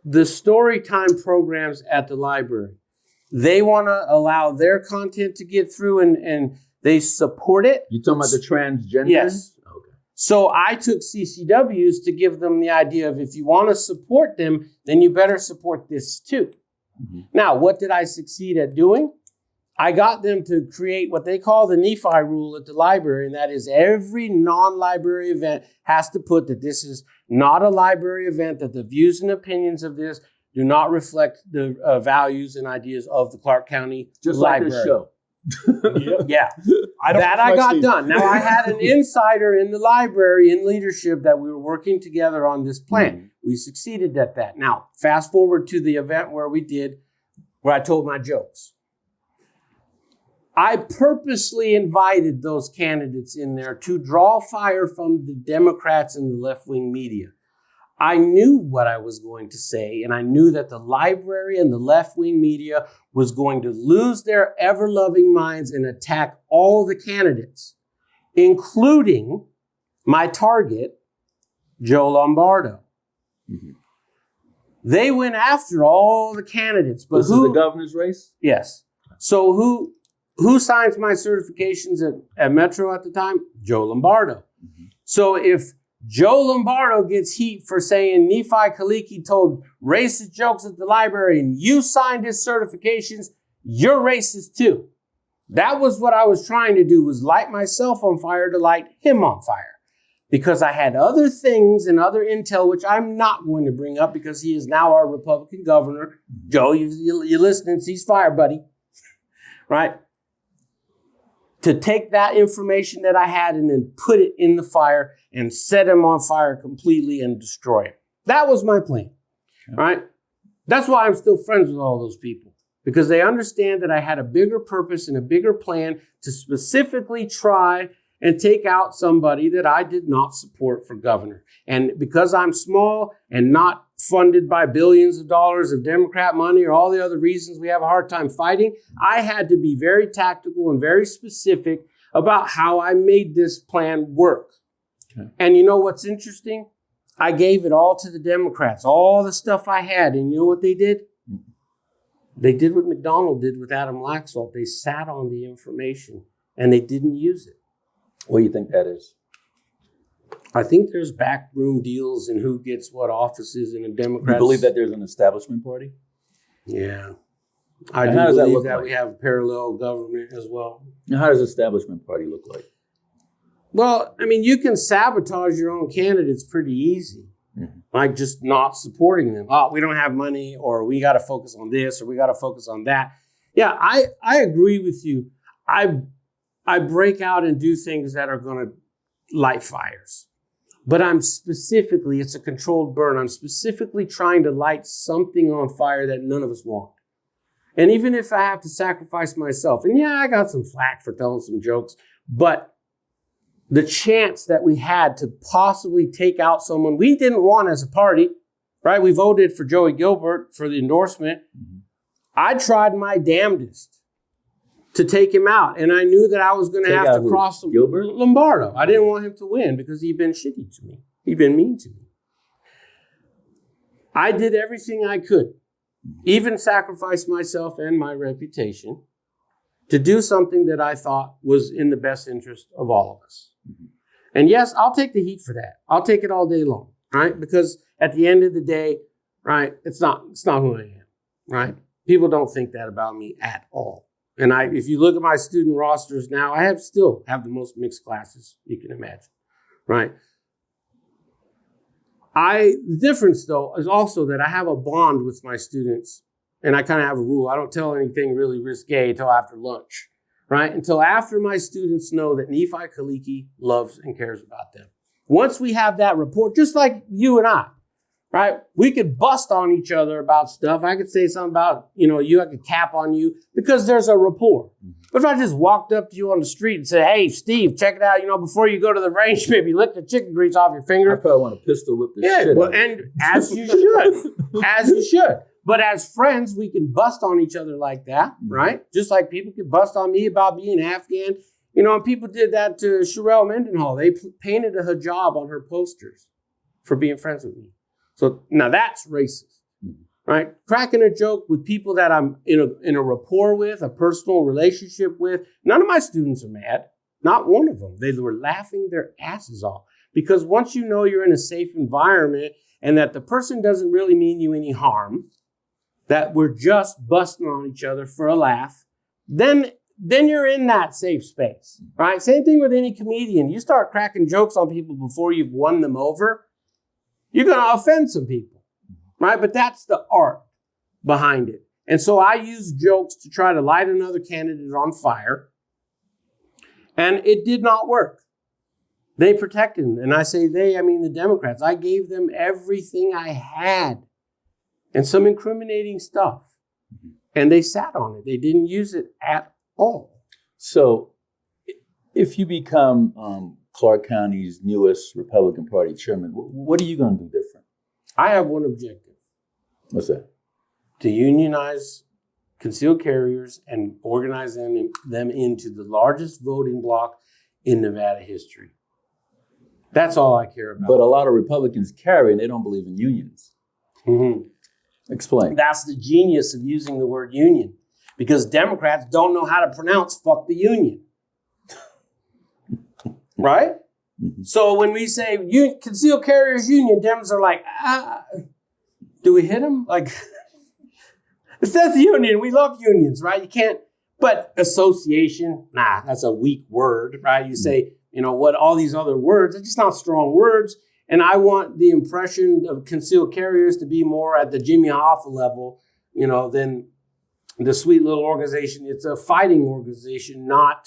the story time programs at the library. They want to allow their content to get through and they support it. You talking about the transgender? Yes. Okay. So I took CCWs to give them the idea of if you want to support them, then you better support this too. Mm-hmm. Now, what did I succeed at doing? I got them to create what they call the Nephi rule at the library, and that is every non-library event has to put that this is not a library event, that the views and opinions of this do not reflect the values and ideas of the Clark County Just Library. like this show. Yeah. I don't That I reflect got Steve. done. Now, I had an insider in the library in leadership that we were working together on this plan. Mhm. We succeeded at that. Now, fast forward to the event where I told my jokes. I purposely invited those candidates in there to draw fire from the Democrats and the left-wing media. I knew what I was going to say, and I knew that the library and the left-wing media was going to lose their ever-loving minds and attack all the candidates, including my target, Joe Lombardo. Mm-hmm. They went after all the candidates, but This is the governor's race? Yes. So who signs my certifications at Metro at the time? Joe Lombardo. Mm-hmm. So if Joe Lombardo gets heat for saying Nephi Khaliki told racist jokes at the library and you signed his certifications, you're racist too. That was what I was trying to do, was light myself on fire to light him on fire. Because I had other things and other intel, which I'm not going to bring up because he is now our Republican governor. Joe, you're listening, cease fire, buddy. Right? To take that information that I had and then put it in the fire and set him on fire completely and destroy it. That was my plan, right? That's why I'm still friends with all those people, because they understand that I had a bigger purpose and a bigger plan to specifically try and take out somebody that I did not support for governor. And because I'm small and not funded by billions of dollars of Democrat money or all the other reasons we have a hard time fighting, I had to be very tactical and very specific about how I made this plan work. Okay. And you know what's interesting? I gave it all to the Democrats, all the stuff I had. And you know what they did? They did what McDonald did with Adam Laxalt. They sat on the information and they didn't use it. What do you think that is? I think there's backroom deals and who gets what offices in a Democrat. You believe that there's an establishment party? Yeah. I And do how does that believe look that like? we have a parallel government as well. Now, how does establishment party look like? Well, I mean, you can sabotage your own candidates pretty easy. Mm-hmm. Like just not supporting them. Oh, we don't have money, or we got to focus on this, or we got to focus on that. Yeah, I agree with you. I break out and do things that are going to light fires. But it's a controlled burn. I'm specifically trying to light something on fire that none of us want. And even if I have to sacrifice myself, and yeah, I got some flack for telling some jokes, but the chance that we had to possibly take out someone we didn't want as a party, right? We voted for Joey Gilbert for the endorsement. Mm-hmm. I tried my damnedest to take him out. And I knew that I was going to have to cross Gilbert? Lombardo. I didn't want him to win because he'd been shitty to me. He'd been mean to me. I did everything I could, even sacrifice myself and my reputation to do something that I thought was in the best interest of all of us. Mm-hmm. And yes, I'll take the heat for that. I'll take it all day long, right? Because at the end of the day, right, it's not who I am, right? People don't think that about me at all. And if you look at my student rosters now, I still have the most mixed classes you can imagine, right? The difference, though, is also that I have a bond with my students. And I kind of have a rule. I don't tell anything really risque until after lunch, right? Until after my students know that Nephi Khaliki loves and cares about them. Once we have that rapport, just like you and I, right? We could bust on each other about stuff. I could say something about, I could cap on you because there's a rapport. But if I just walked up to you on the street and said, hey, Steve, check it out. Before you go to the range, maybe lick the chicken grease off your finger. I probably want to pistol whip this shit out. And as you should. As you should. But as friends, we can bust on each other like that, right? Just like people could bust on me about being Afghan. And people did that to Sherelle Mendenhall. They painted a hijab on her posters for being friends with me. So now that's racist, right? Cracking a joke with people that I'm in a rapport with, a personal relationship with. None of my students are mad. Not one of them. They were laughing their asses off. Because once you know you're in a safe environment and that the person doesn't really mean you any harm, that we're just busting on each other for a laugh, then you're in that safe space, right? Same thing with any comedian. You start cracking jokes on people before you've won them over, you're going to offend some people, right? But that's the art behind it. And so I use jokes to try to light another candidate on fire, and it did not work. They protected him. And I say they, I mean the Democrats. I gave them everything I had. And some incriminating stuff. And they sat on it. They didn't use it at all. So if you become Clark County's newest Republican Party chairman, what are you going to do different? I have one objective. What's that? To unionize concealed carriers and organize them into the largest voting bloc in Nevada history. That's all I care about. But a lot of Republicans carry and they don't believe in unions. Mm-hmm. Explain. That's the genius of using the word union, because Democrats don't know how to pronounce fuck the union. Right? Mm-hmm. So when we say concealed carriers union, Dems are like, do we hit them? Like, it says union. We love unions, right? You can't, but association, that's a weak word, right? You say, what, all these other words, they're just not strong words. And I want the impression of concealed carriers to be more at the Jimmy Hoffa level, than the sweet little organization. It's a fighting organization, not,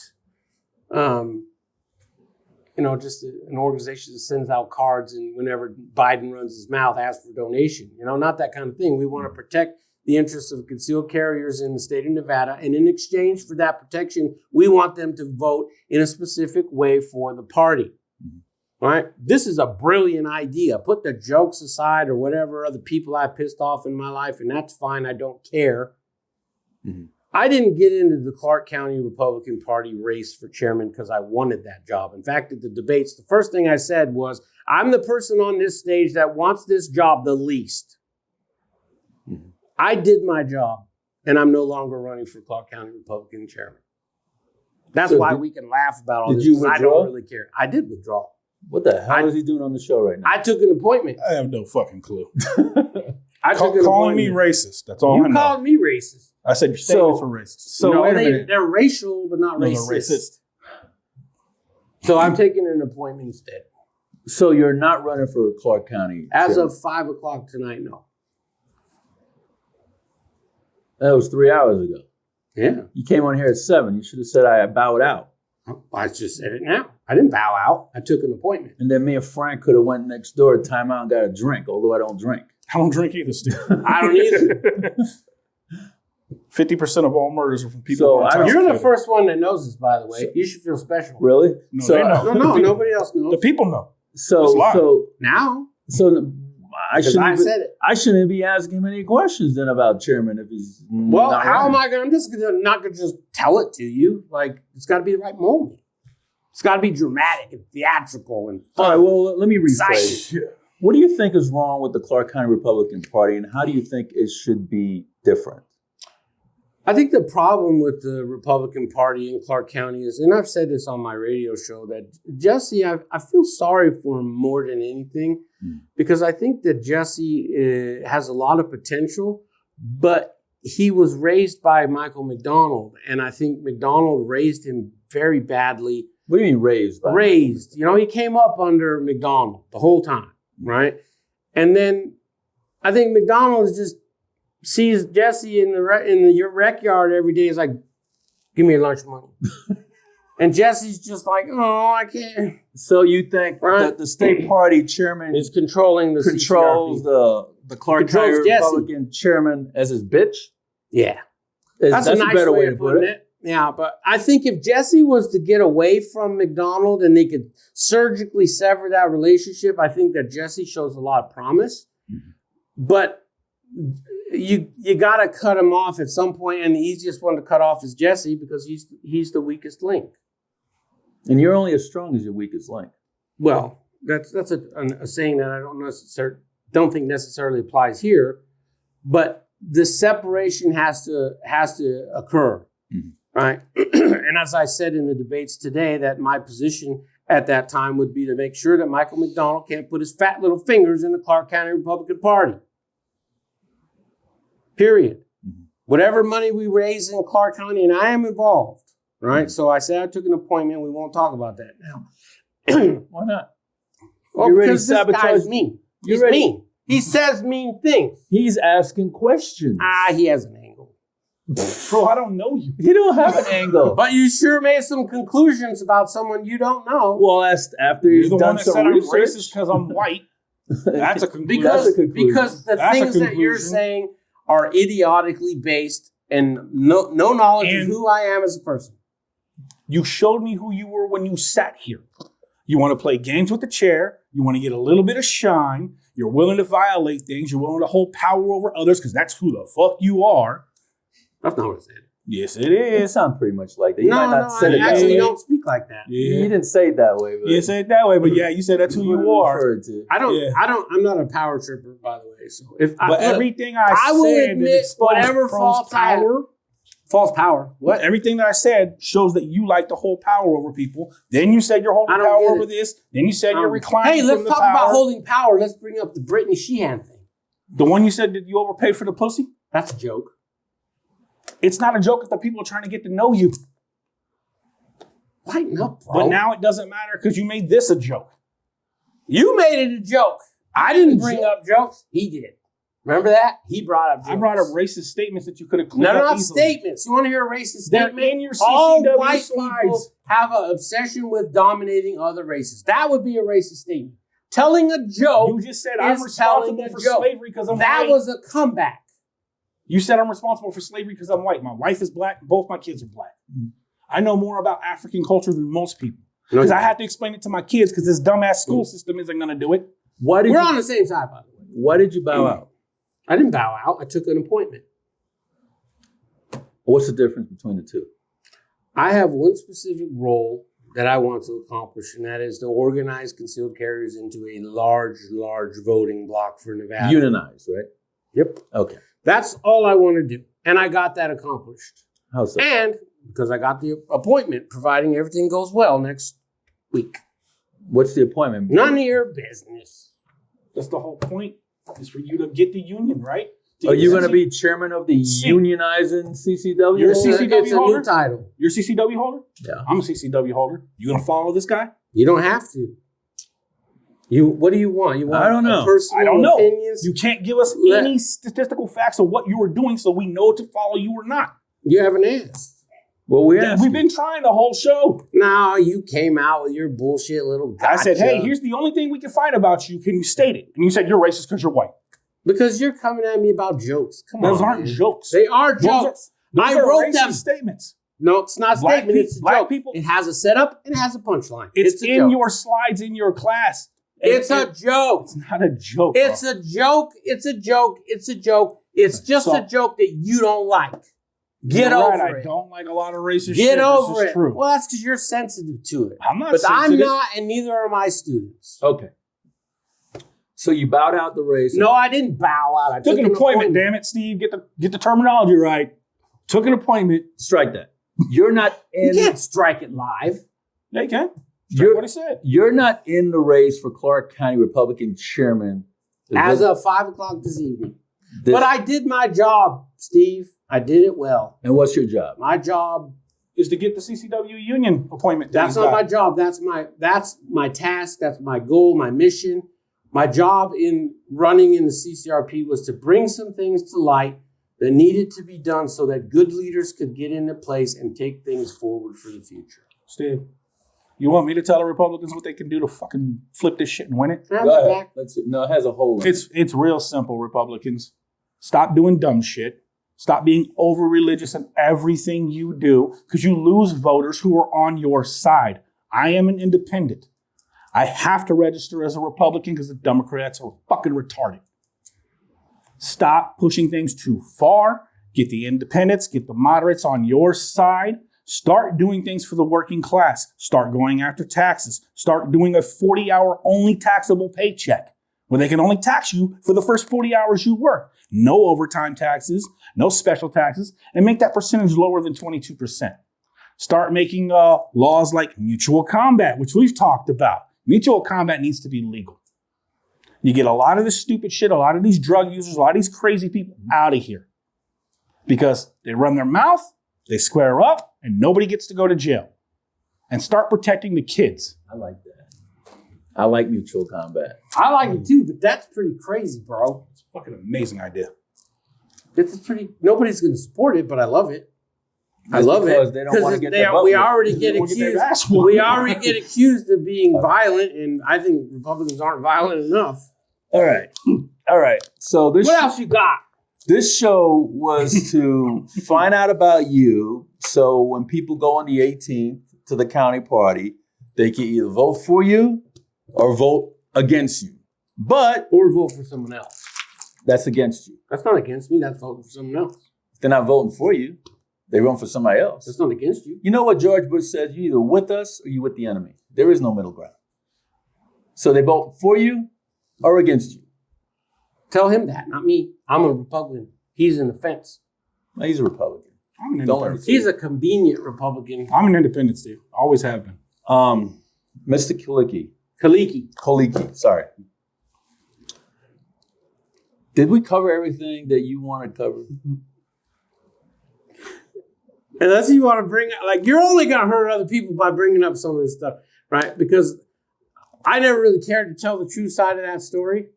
just an organization that sends out cards and whenever Biden runs his mouth, asks for donation. Not that kind of thing. We want to protect the interests of concealed carriers in the state of Nevada. And in exchange for that protection, we want them to vote in a specific way for the party. All right. This is a brilliant idea. Put the jokes aside or whatever other people I pissed off in my life, and that's fine. I don't care. Mm-hmm. I didn't get into the Clark County Republican Party race for chairman because I wanted that job. In fact, at the debates, the first thing I said was, I'm the person on this stage that wants this job the least. Mm-hmm. I did my job, and I'm no longer running for Clark County Republican chairman. That's why we can laugh about all this. Did you withdraw? I don't really care. I did withdraw. What the hell is he doing on the show right now? I took an appointment. I have no fucking clue. Calling me racist. That's all I know. You called me racist. I said you're standing for racist. So wait a minute. They're racial, but not racist. They're racist. So I'm taking an appointment instead. So you're not running for Clark County? As of 5 o'clock tonight, no. That was 3 hours ago. Yeah. You came on here at 7. You should have said I bowed out. I just said it now. I didn't bow out. I took an appointment. And then me and Frank could have went next door, time out, and got a drink, although I don't drink. I don't drink either, Steve. I don't either. 50% of all murders are from people. So you're the first one that knows this, by the way. You should feel special. Really? No, they know. No, nobody else knows. The people know. So now. So I said it. I shouldn't be asking him any questions then about chairman if he's how am I going? I'm just not going to just tell it to you. Like, it's got to be the right moment. It's got to be dramatic and theatrical and fun. All right. Well, let me rephrase. What do you think is wrong with the Clark County Republican Party, and how do you think it should be different? I think the problem with the Republican Party in Clark County is, and I've said this on my radio show, that Jesse, I feel sorry for him more than anything, because I think that Jesse has a lot of potential, but he was raised by Michael McDonald, and I think McDonald raised him very badly. What do you mean raised? Raised. He came up under McDonald the whole time, right? And then I think McDonald's just sees Jesse in your rec yard every day. He's like, give me your lunch money. And Jesse's just like, oh, I can't. So you think that the state party chairman is controlling the controls the Clark County Republican chairman as his bitch? Yeah. That's a nice better way to put it. Yeah, but I think if Jesse was to get away from McDonald and they could surgically sever that relationship, I think that Jesse shows a lot of promise. Mm-hmm. But you got to cut him off at some point, and the easiest one to cut off is Jesse because he's the weakest link. And you're only as strong as your weakest link. Well, that's a saying that I don't think necessarily applies here, but the separation has to occur, right? And as I said in the debates today, that my position at that time would be to make sure that Michael McDonald can't put his fat little fingers in the Clark County Republican Party. Period. Mm-hmm. Whatever money we raise in Clark County, and I am involved, right? So I said I took an appointment. We won't talk about that now. Why not? Well, because this guy's mean. He's mean. He says mean things. He's asking questions. He has an angle. Bro, I don't know you. You don't have an angle. But you sure made some conclusions about someone you don't know. Well, after he's done some research. I'm racist because I'm white. That's a conclusion. Because the things that you're saying are idiotically based and no knowledge of who I am as a person. You showed me who you were when you sat here. You want to play games with the chair. You want to get a little bit of shine. You're willing to violate things. You're willing to hold power over others because that's who the fuck you are. That's not what I said. Yes, it is. It sounds pretty much like that. You You don't speak like that. Yeah. You didn't say it that way. But you said it that way, but yeah, you said that's who you are. I'm not a power tripper, by the way. So everything I will said admit whatever false power. What? Everything that I said shows that you like to hold power over people. Then you said you're holding power over this. Then you said you're reclining. Hey, let's talk about holding power. Let's bring up the Brittany Sheehan thing. The one you said that you overpaid for the pussy? That's a joke. It's not a joke if the people are trying to get to know you. Lighten up, bro. But now it doesn't matter because you made this a joke. You made it a joke. I didn't bring up jokes. He did. Remember that? He brought up jokes. I brought up racist statements that you could have cleared up. No, not statements. You want to hear a racist statement? They're in your CCW All white slides. people have an obsession with dominating other races. That would be a racist statement. Telling a joke. You just said I'm responsible for slavery because I'm white. That was a comeback. You said I'm responsible for slavery because I'm white. My wife is black. Both my kids are black. Mm-hmm. I know more about African culture than most people. Because I had to explain it to my kids because this dumbass school system isn't going to do it. We're on the same side, by the way. Why did you bow out? I didn't bow out. I took an appointment. What's the difference between the two? I have one specific role that I want to accomplish, and that is to organize concealed carriers into a large voting block for Nevada. Unionized, right? Yep. Okay. That's all I want to do. And I got that accomplished. How so? And because I got the appointment, providing everything goes well next week. What's the appointment? None of your business. That's the whole point, is for you to get the union, right? Are you going to be chairman of the unionizing CCW? You're a CCW it's holder? A new title. You're a CCW holder? Yeah. I'm a CCW holder. You going to follow this guy? You don't have to. What do you want? You want I don't know. Personal I don't know. Opinions? You can't give us any statistical facts of what you were doing so we know to follow you or not. You haven't asked. Well, we've been trying the whole show. No, you came out with your bullshit little gotcha. I said, hey, here's the only thing we can find about you. Can you state it? And you said you're racist because you're white. Because you're coming at me about jokes. Come on. Those aren't jokes. They are jokes. I wrote them. Statements. No, it's not a statement. It's a joke. People, it has a setup and it has a punchline. It's in your slides in your class. It's a joke. It's not a joke. It's a joke. It's a joke. It's a joke. It's just a joke that you don't like. Get over it. I don't like a lot of racist shit. Get over it. True. Well, that's because you're sensitive to it. I'm not but sensitive. I'm not, and neither are my students. Okay. So you bowed out the race. No, I didn't bow out. I took an appointment. Damn it, Steve. Get the terminology right. Took an appointment. Strike that. You're not in. You can't strike it live. Yeah, you can. Strike what he said. You're not in the race for Clark County Republican chairman. As of 5 o'clock this evening. But I did my job, Steve. I did it well. And what's your job? My job is to get the CCW union appointment. That's not my job. That's my task. That's my goal, my mission. My job in running in the CCRP was to bring some things to light that needed to be done so that good leaders could get into place and take things forward for the future. Steve, you want me to tell the Republicans what they can do to fucking flip this shit and win it? Go ahead. No, it has a hole in it. It's real simple, Republicans. Stop doing dumb shit. Stop being over-religious in everything you do because you lose voters who are on your side. I am an independent. I have to register as a Republican because the Democrats are fucking retarded. Stop pushing things too far. Get the independents, get the moderates on your side. Start doing things for the working class. Start going after taxes. Start doing a 40-hour only taxable paycheck where they can only tax you for the first 40 hours you work. No overtime taxes, no special taxes, and make that percentage lower than 22%. Start making laws like mutual combat, which we've talked about. Mutual combat needs to be legal. You get a lot of this stupid shit, a lot of these drug users, a lot of these crazy people out of here because they run their mouth, they square up, and nobody gets to go to jail. And start protecting the kids. I like that. I like mutual combat. I like it too, but that's pretty crazy, bro. It's a fucking amazing idea. Nobody's going to support it, but I love it. I love it. They don't want to get their butt we whipped. already get accused. We already get accused of being violent, and I think Republicans aren't violent enough. All right. So What else you got? This show was to find out about you. So when people go on the 18th to the county party, they can either vote for you or vote against you. Or vote for someone else. That's against you. That's not against me. That's voting for someone else. They're not voting for you. They vote for somebody else. That's not against you. You know what George Bush says? You're either with us or you're with the enemy. There is no middle ground. So they vote for you or against you. Tell him that, not me. I'm a Republican. He's in the fence. No, he's a Republican. I'm an Don't let independent. him He's a convenient Republican. I'm an independent, Steve. Always have been. Mr. Khaliki. Khaliki. Sorry. Did we cover everything that you want to cover? Unless you want to bring, you're only going to hurt other people by bringing up some of this stuff, right? Because I never really cared to tell the true side of that story,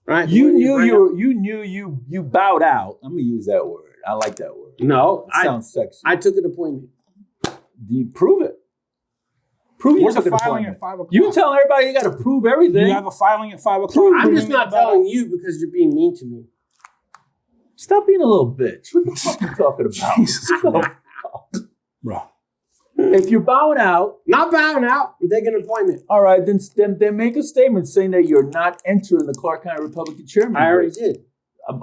right? You knew you bowed out. I'm gonna use that word. I like that word. No, It sounds sexy. I took an appointment. Do you prove it? Prove you Where's took the an filing appointment. at 5 o'clock? You tell everybody you got to prove everything. You have a filing at 5 o'clock. I'm just not telling you because you're being mean to me. Stop being a little bitch. What the fuck are you talking about? Jesus Christ. Bro. If you're bowing out, Not bowing out and taking an appointment. all right, then make a statement saying that you're not entering the Clark County Republican chairman. I already race. did.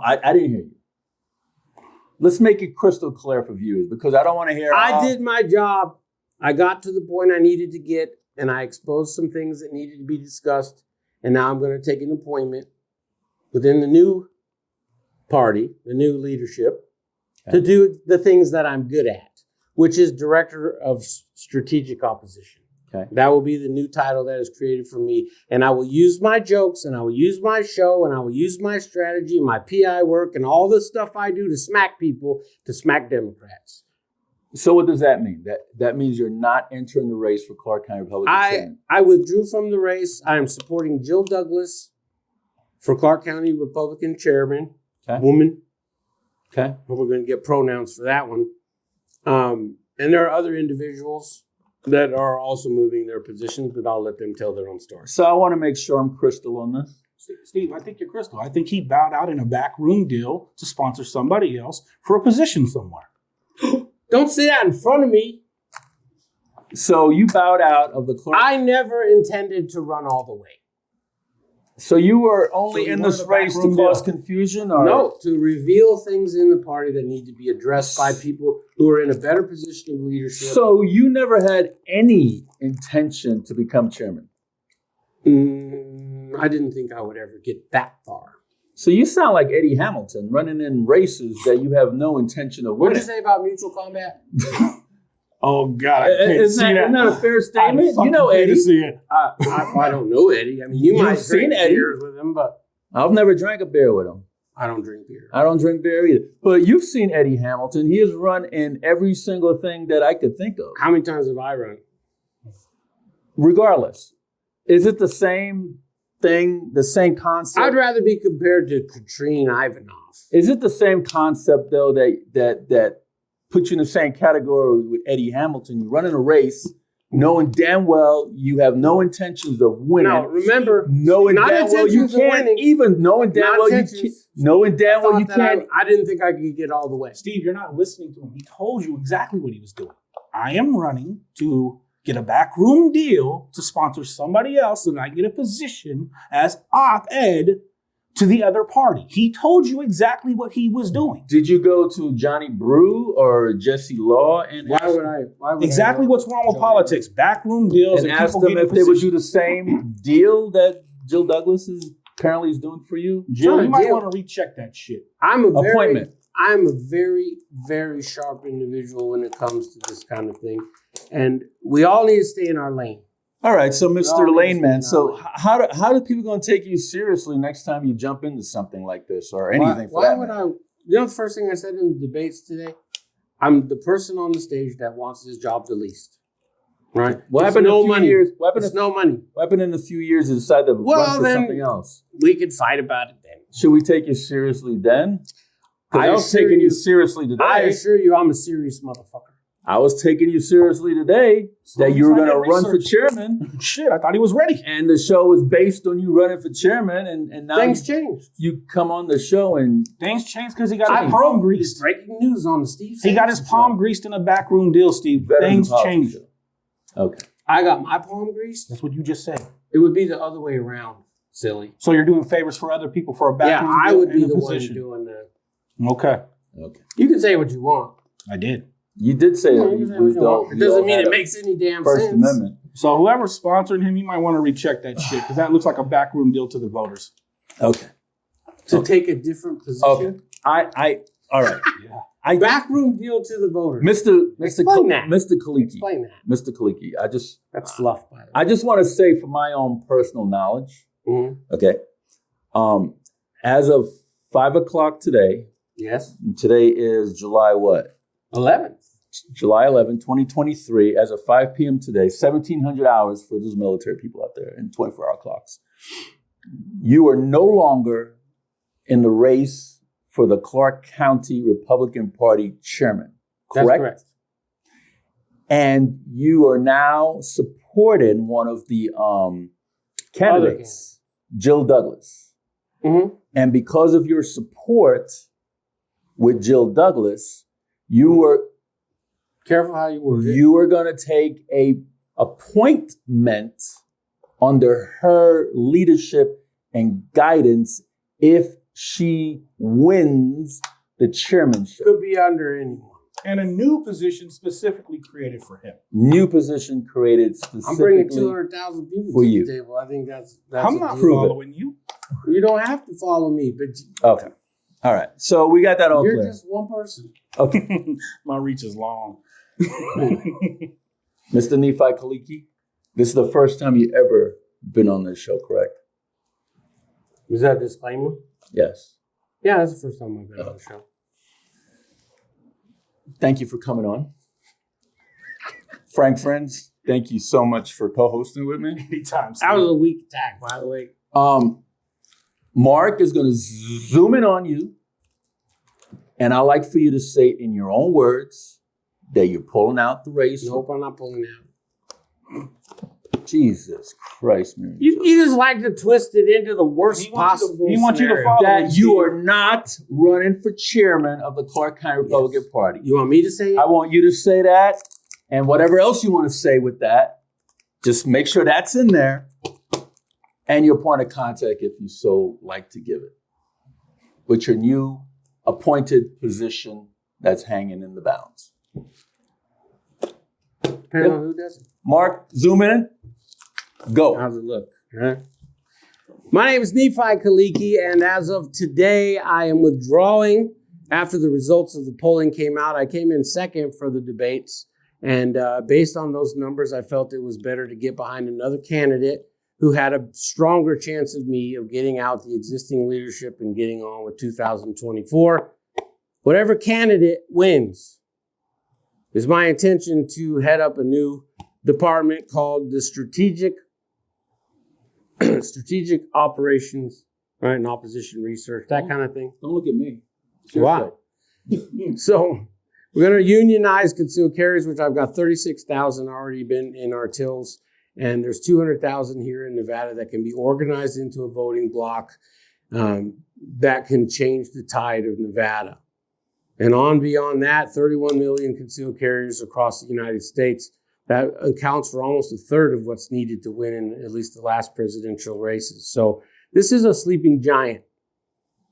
I didn't hear you. Let's make it crystal clear for viewers because I don't want to hear. I did my job. I got to the point I needed to get, and I exposed some things that needed to be discussed. And now I'm going to take an appointment within the new party, the new leadership, to do the things that I'm good at, which is Director of Strategic Opposition. Okay. That will be the new title that is created for me. And I will use my jokes, and I will use my show, and I will use my strategy, my PI work, and all the stuff I do to smack people, to smack Democrats. So what does that mean? That means you're not entering the race for Clark County Republican chairman. I withdrew from the race. I am supporting Jill Douglas for Clark County Republican chairman, woman. Okay. We're going to get pronouns for that one. And there are other individuals that are also moving their positions, but I'll let them tell their own story. So I want to make sure I'm crystal on this. Steve, I think you're crystal. I think he bowed out in a backroom deal to sponsor somebody else for a position somewhere. Don't say that in front of me. So you bowed out of the Clark. I never intended to run all the way. So you were only So you in wanted this a race to backroom cause deal? confusion, or No, to reveal things in the party that need to be addressed by people who are in a better position of leadership. So you never had any intention to become chairman. I didn't think I would ever get that far. So you sound like Eddie Hamilton running in races that you have no intention of What winning. did you say about mutual combat? Oh, God. I can't Isn't see that a fair statement? You know Eddie. See it. I don't know Eddie. I mean, you You've might seen drink Eddie. beers with him, but I've never drank a beer with him. I don't drink beer. I don't drink beer either. But you've seen Eddie Hamilton. He has run in every single thing that I could think of. How many times have I run? Regardless, is it the same thing, the same concept? I'd rather be compared to Katrine Ivanov. Is it the same concept though that puts you in the same category with Eddie Hamilton? You run in a race, knowing damn well you have no intentions of winning. No, remember, knowing not damn well you intentions of can't winning. even knowing damn Not well you intentions. can't, knowing damn well you can't. I didn't think I could get all the way. Steve, you're not listening to him. He told you exactly what he was doing. I am running to get a backroom deal to sponsor somebody else and I get a position as op-ed to the other party. He told you exactly what he was doing. Did you go to Johnny Brew or Jesse Law and Why would I? Exactly what's wrong with politics. Backroom deals and ask people them getting if they would positions. do the same deal that Jill Douglas is apparently is doing for you? Jill, you might deal. want to recheck that shit. I'm a very, very sharp individual when it comes to this kind of thing, and we all need to stay in our lane. All right, so Mr. Lane Man, so Lane. how do people going to take you seriously next time you jump into something like this or anything for Why that would matter? I? You know, the first thing I said in the debates today, I'm the person on the stage that wants his job the least. Right? What It's happened in no a few money. years? What happened, It's no money. what happened in a few years to decide to Well, run for then- something else? We could fight about it then. Should we take you seriously then? 'Cause I was assure taking you you- seriously today. I assure you, I'm a serious motherfucker. I was taking you seriously today So that you were he's going to not run for research. chairman, Shit, I thought he was ready. and the show was based on you running for chairman, and now Things changed. you come on the show and Things changed because he got I his broke palm this greased. breaking news on the Steve. He got his Sampson palm show. greased in a backroom deal, Steve. better than Things politics changed. show. Okay. I got my palm greased. That's what you just said. It would be the other way around, silly. So you're doing favors for other people for a Yeah, backroom I deal would be and a the one position. doing that. Okay, Okay. You can say what you want. I did. You did say Yeah, that you you can say what used you want. all- It you all doesn't mean had it a makes any damn First sense. Amendment. So whoever's sponsoring him, you might want to recheck that shit because that looks like a backroom deal to the voters. Okay. To take a different position. All right. Yeah. Backroom deal to the voters. Mr. Explain that. Mr. Khaliki. Explain that. Mr. Khaliki, That's fluff, by the way. I just want to say for my own personal knowledge, Mhm. okay, as of 5:00 today, Yes. and today is July what? 11th. July 11, 2023, as of 5 p.m. today, 1,700 hours for those military people out there in 24-hour clocks. You are no longer in the race for the Clark County Republican Party chairman, correct? That's correct. And you are now supporting one of the candidates, Jill Douglas. Mm-hmm. And because of your support with Jill Douglas, you were Careful how you word it. you are going to take a appointment under her leadership and guidance if she wins the chairmanship. Could be under anyone. And a new position specifically created for him. New position created I'm bringing specifically. 200,000 people for to you. the table. I think that's I'm a not deal. following you. You don't have to follow me, but Okay. All right. So we got that all you're clear. just one person. Okay. My reach is long. Mr. Nephi Khaliki, this is the first time you ever been on this show, correct? Was that a disclaimer? Yes. Yeah, that's the first time I've been on the show. Thank you for coming on. Frank Friends, thank you so much for co-hosting with me. Anytime. That was a weak attack, by the way. Mark is going to zoom in on you, and I'd like for you to say in your own words that you're pulling out the race. Nope, I'm not pulling out. Jesus Christ, man. You just like to twist it into the worst He wants you to- possible he wants you to scenario. follow- That you are not running for chairman of the Clark County Republican Party. You want me to say it? I want you to say that, and whatever else you want to say with that, just make sure that's in there, and your point of contact if you so like to give it, with your new appointed position that's hanging in the balance. Depending on who does it. Mark, zoom in. Go. How's it look? My name is Nephi Khaliki, and as of today, I am withdrawing after the results of the polling came out. I came in second for the debates, and based on those numbers, I felt it was better to get behind another candidate who had a stronger chance of me of getting out the existing leadership and getting on with 2024. Whatever candidate wins, it's my intention to head up a new department called the Strategic strategic operations, right, and opposition research, that kind of thing. Don't look at me. Wow. So we're going to unionize concealed carries, which I've got 36,000 already been in our tills. And there's 200,000 here in Nevada that can be organized into a voting block that can change the tide of Nevada. And on beyond that, 31 million concealed carriers across the United States. That accounts for almost a third of what's needed to win in at least the last presidential races. So this is a sleeping giant,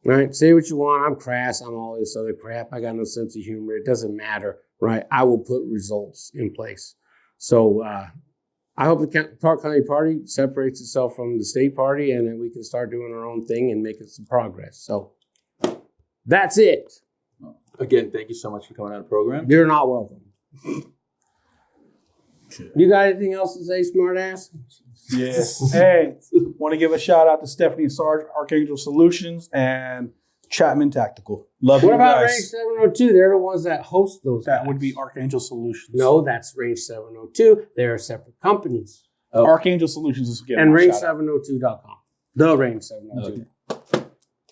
right? Say what you want. I'm crass. I'm all this other crap. I got no sense of humor. It doesn't matter, right? I will put results in place. So I hope the Clark County Party separates itself from the state party and that we can start doing our own thing and making some progress. So that's it. Again, thank you so much for coming on the program. You're not welcome. You got anything else to say, smartass? Yes. Hey, want to give a shout out to Stephanie and Sarge, Archangel Solutions, and Chapman Tactical. Love What you about guys. Range 702? They're the ones that host those. That guys. would be Archangel Solutions. No, that's Range 702. They're separate companies. Oh. Archangel Solutions is again. And my shout out. range702.com. The Range 702. Okay.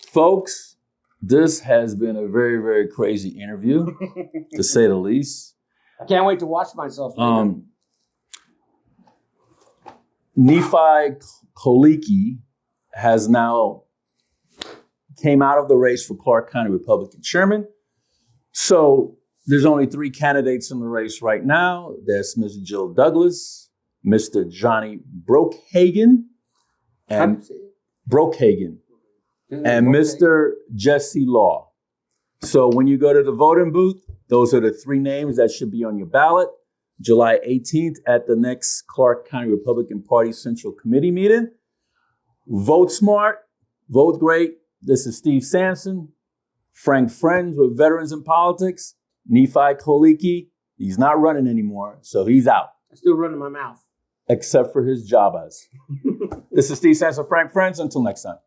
Folks, this has been a very, very crazy interview, to say the least. I can't wait to watch myself. Nephi Khaliki has now came out of the race for Clark County Republican chairman. So there's only 3 candidates in the race right now. There's Ms. Jill Douglas, Mr. Johnny Brokehagen, and Mr. Jesse Law. So when you go to the voting booth, those are the 3 names that should be on your ballot. July 18th at the next Clark County Republican Party Central Committee meeting. Vote smart, vote great. This is Steve Sampson, Frank Friends with Veterans in Politics. Nephi Khaliki, he's not running anymore, so he's out. I'm still running my mouth. Except for his job as. This is Steve Sampson, Frank Friends. Until next time.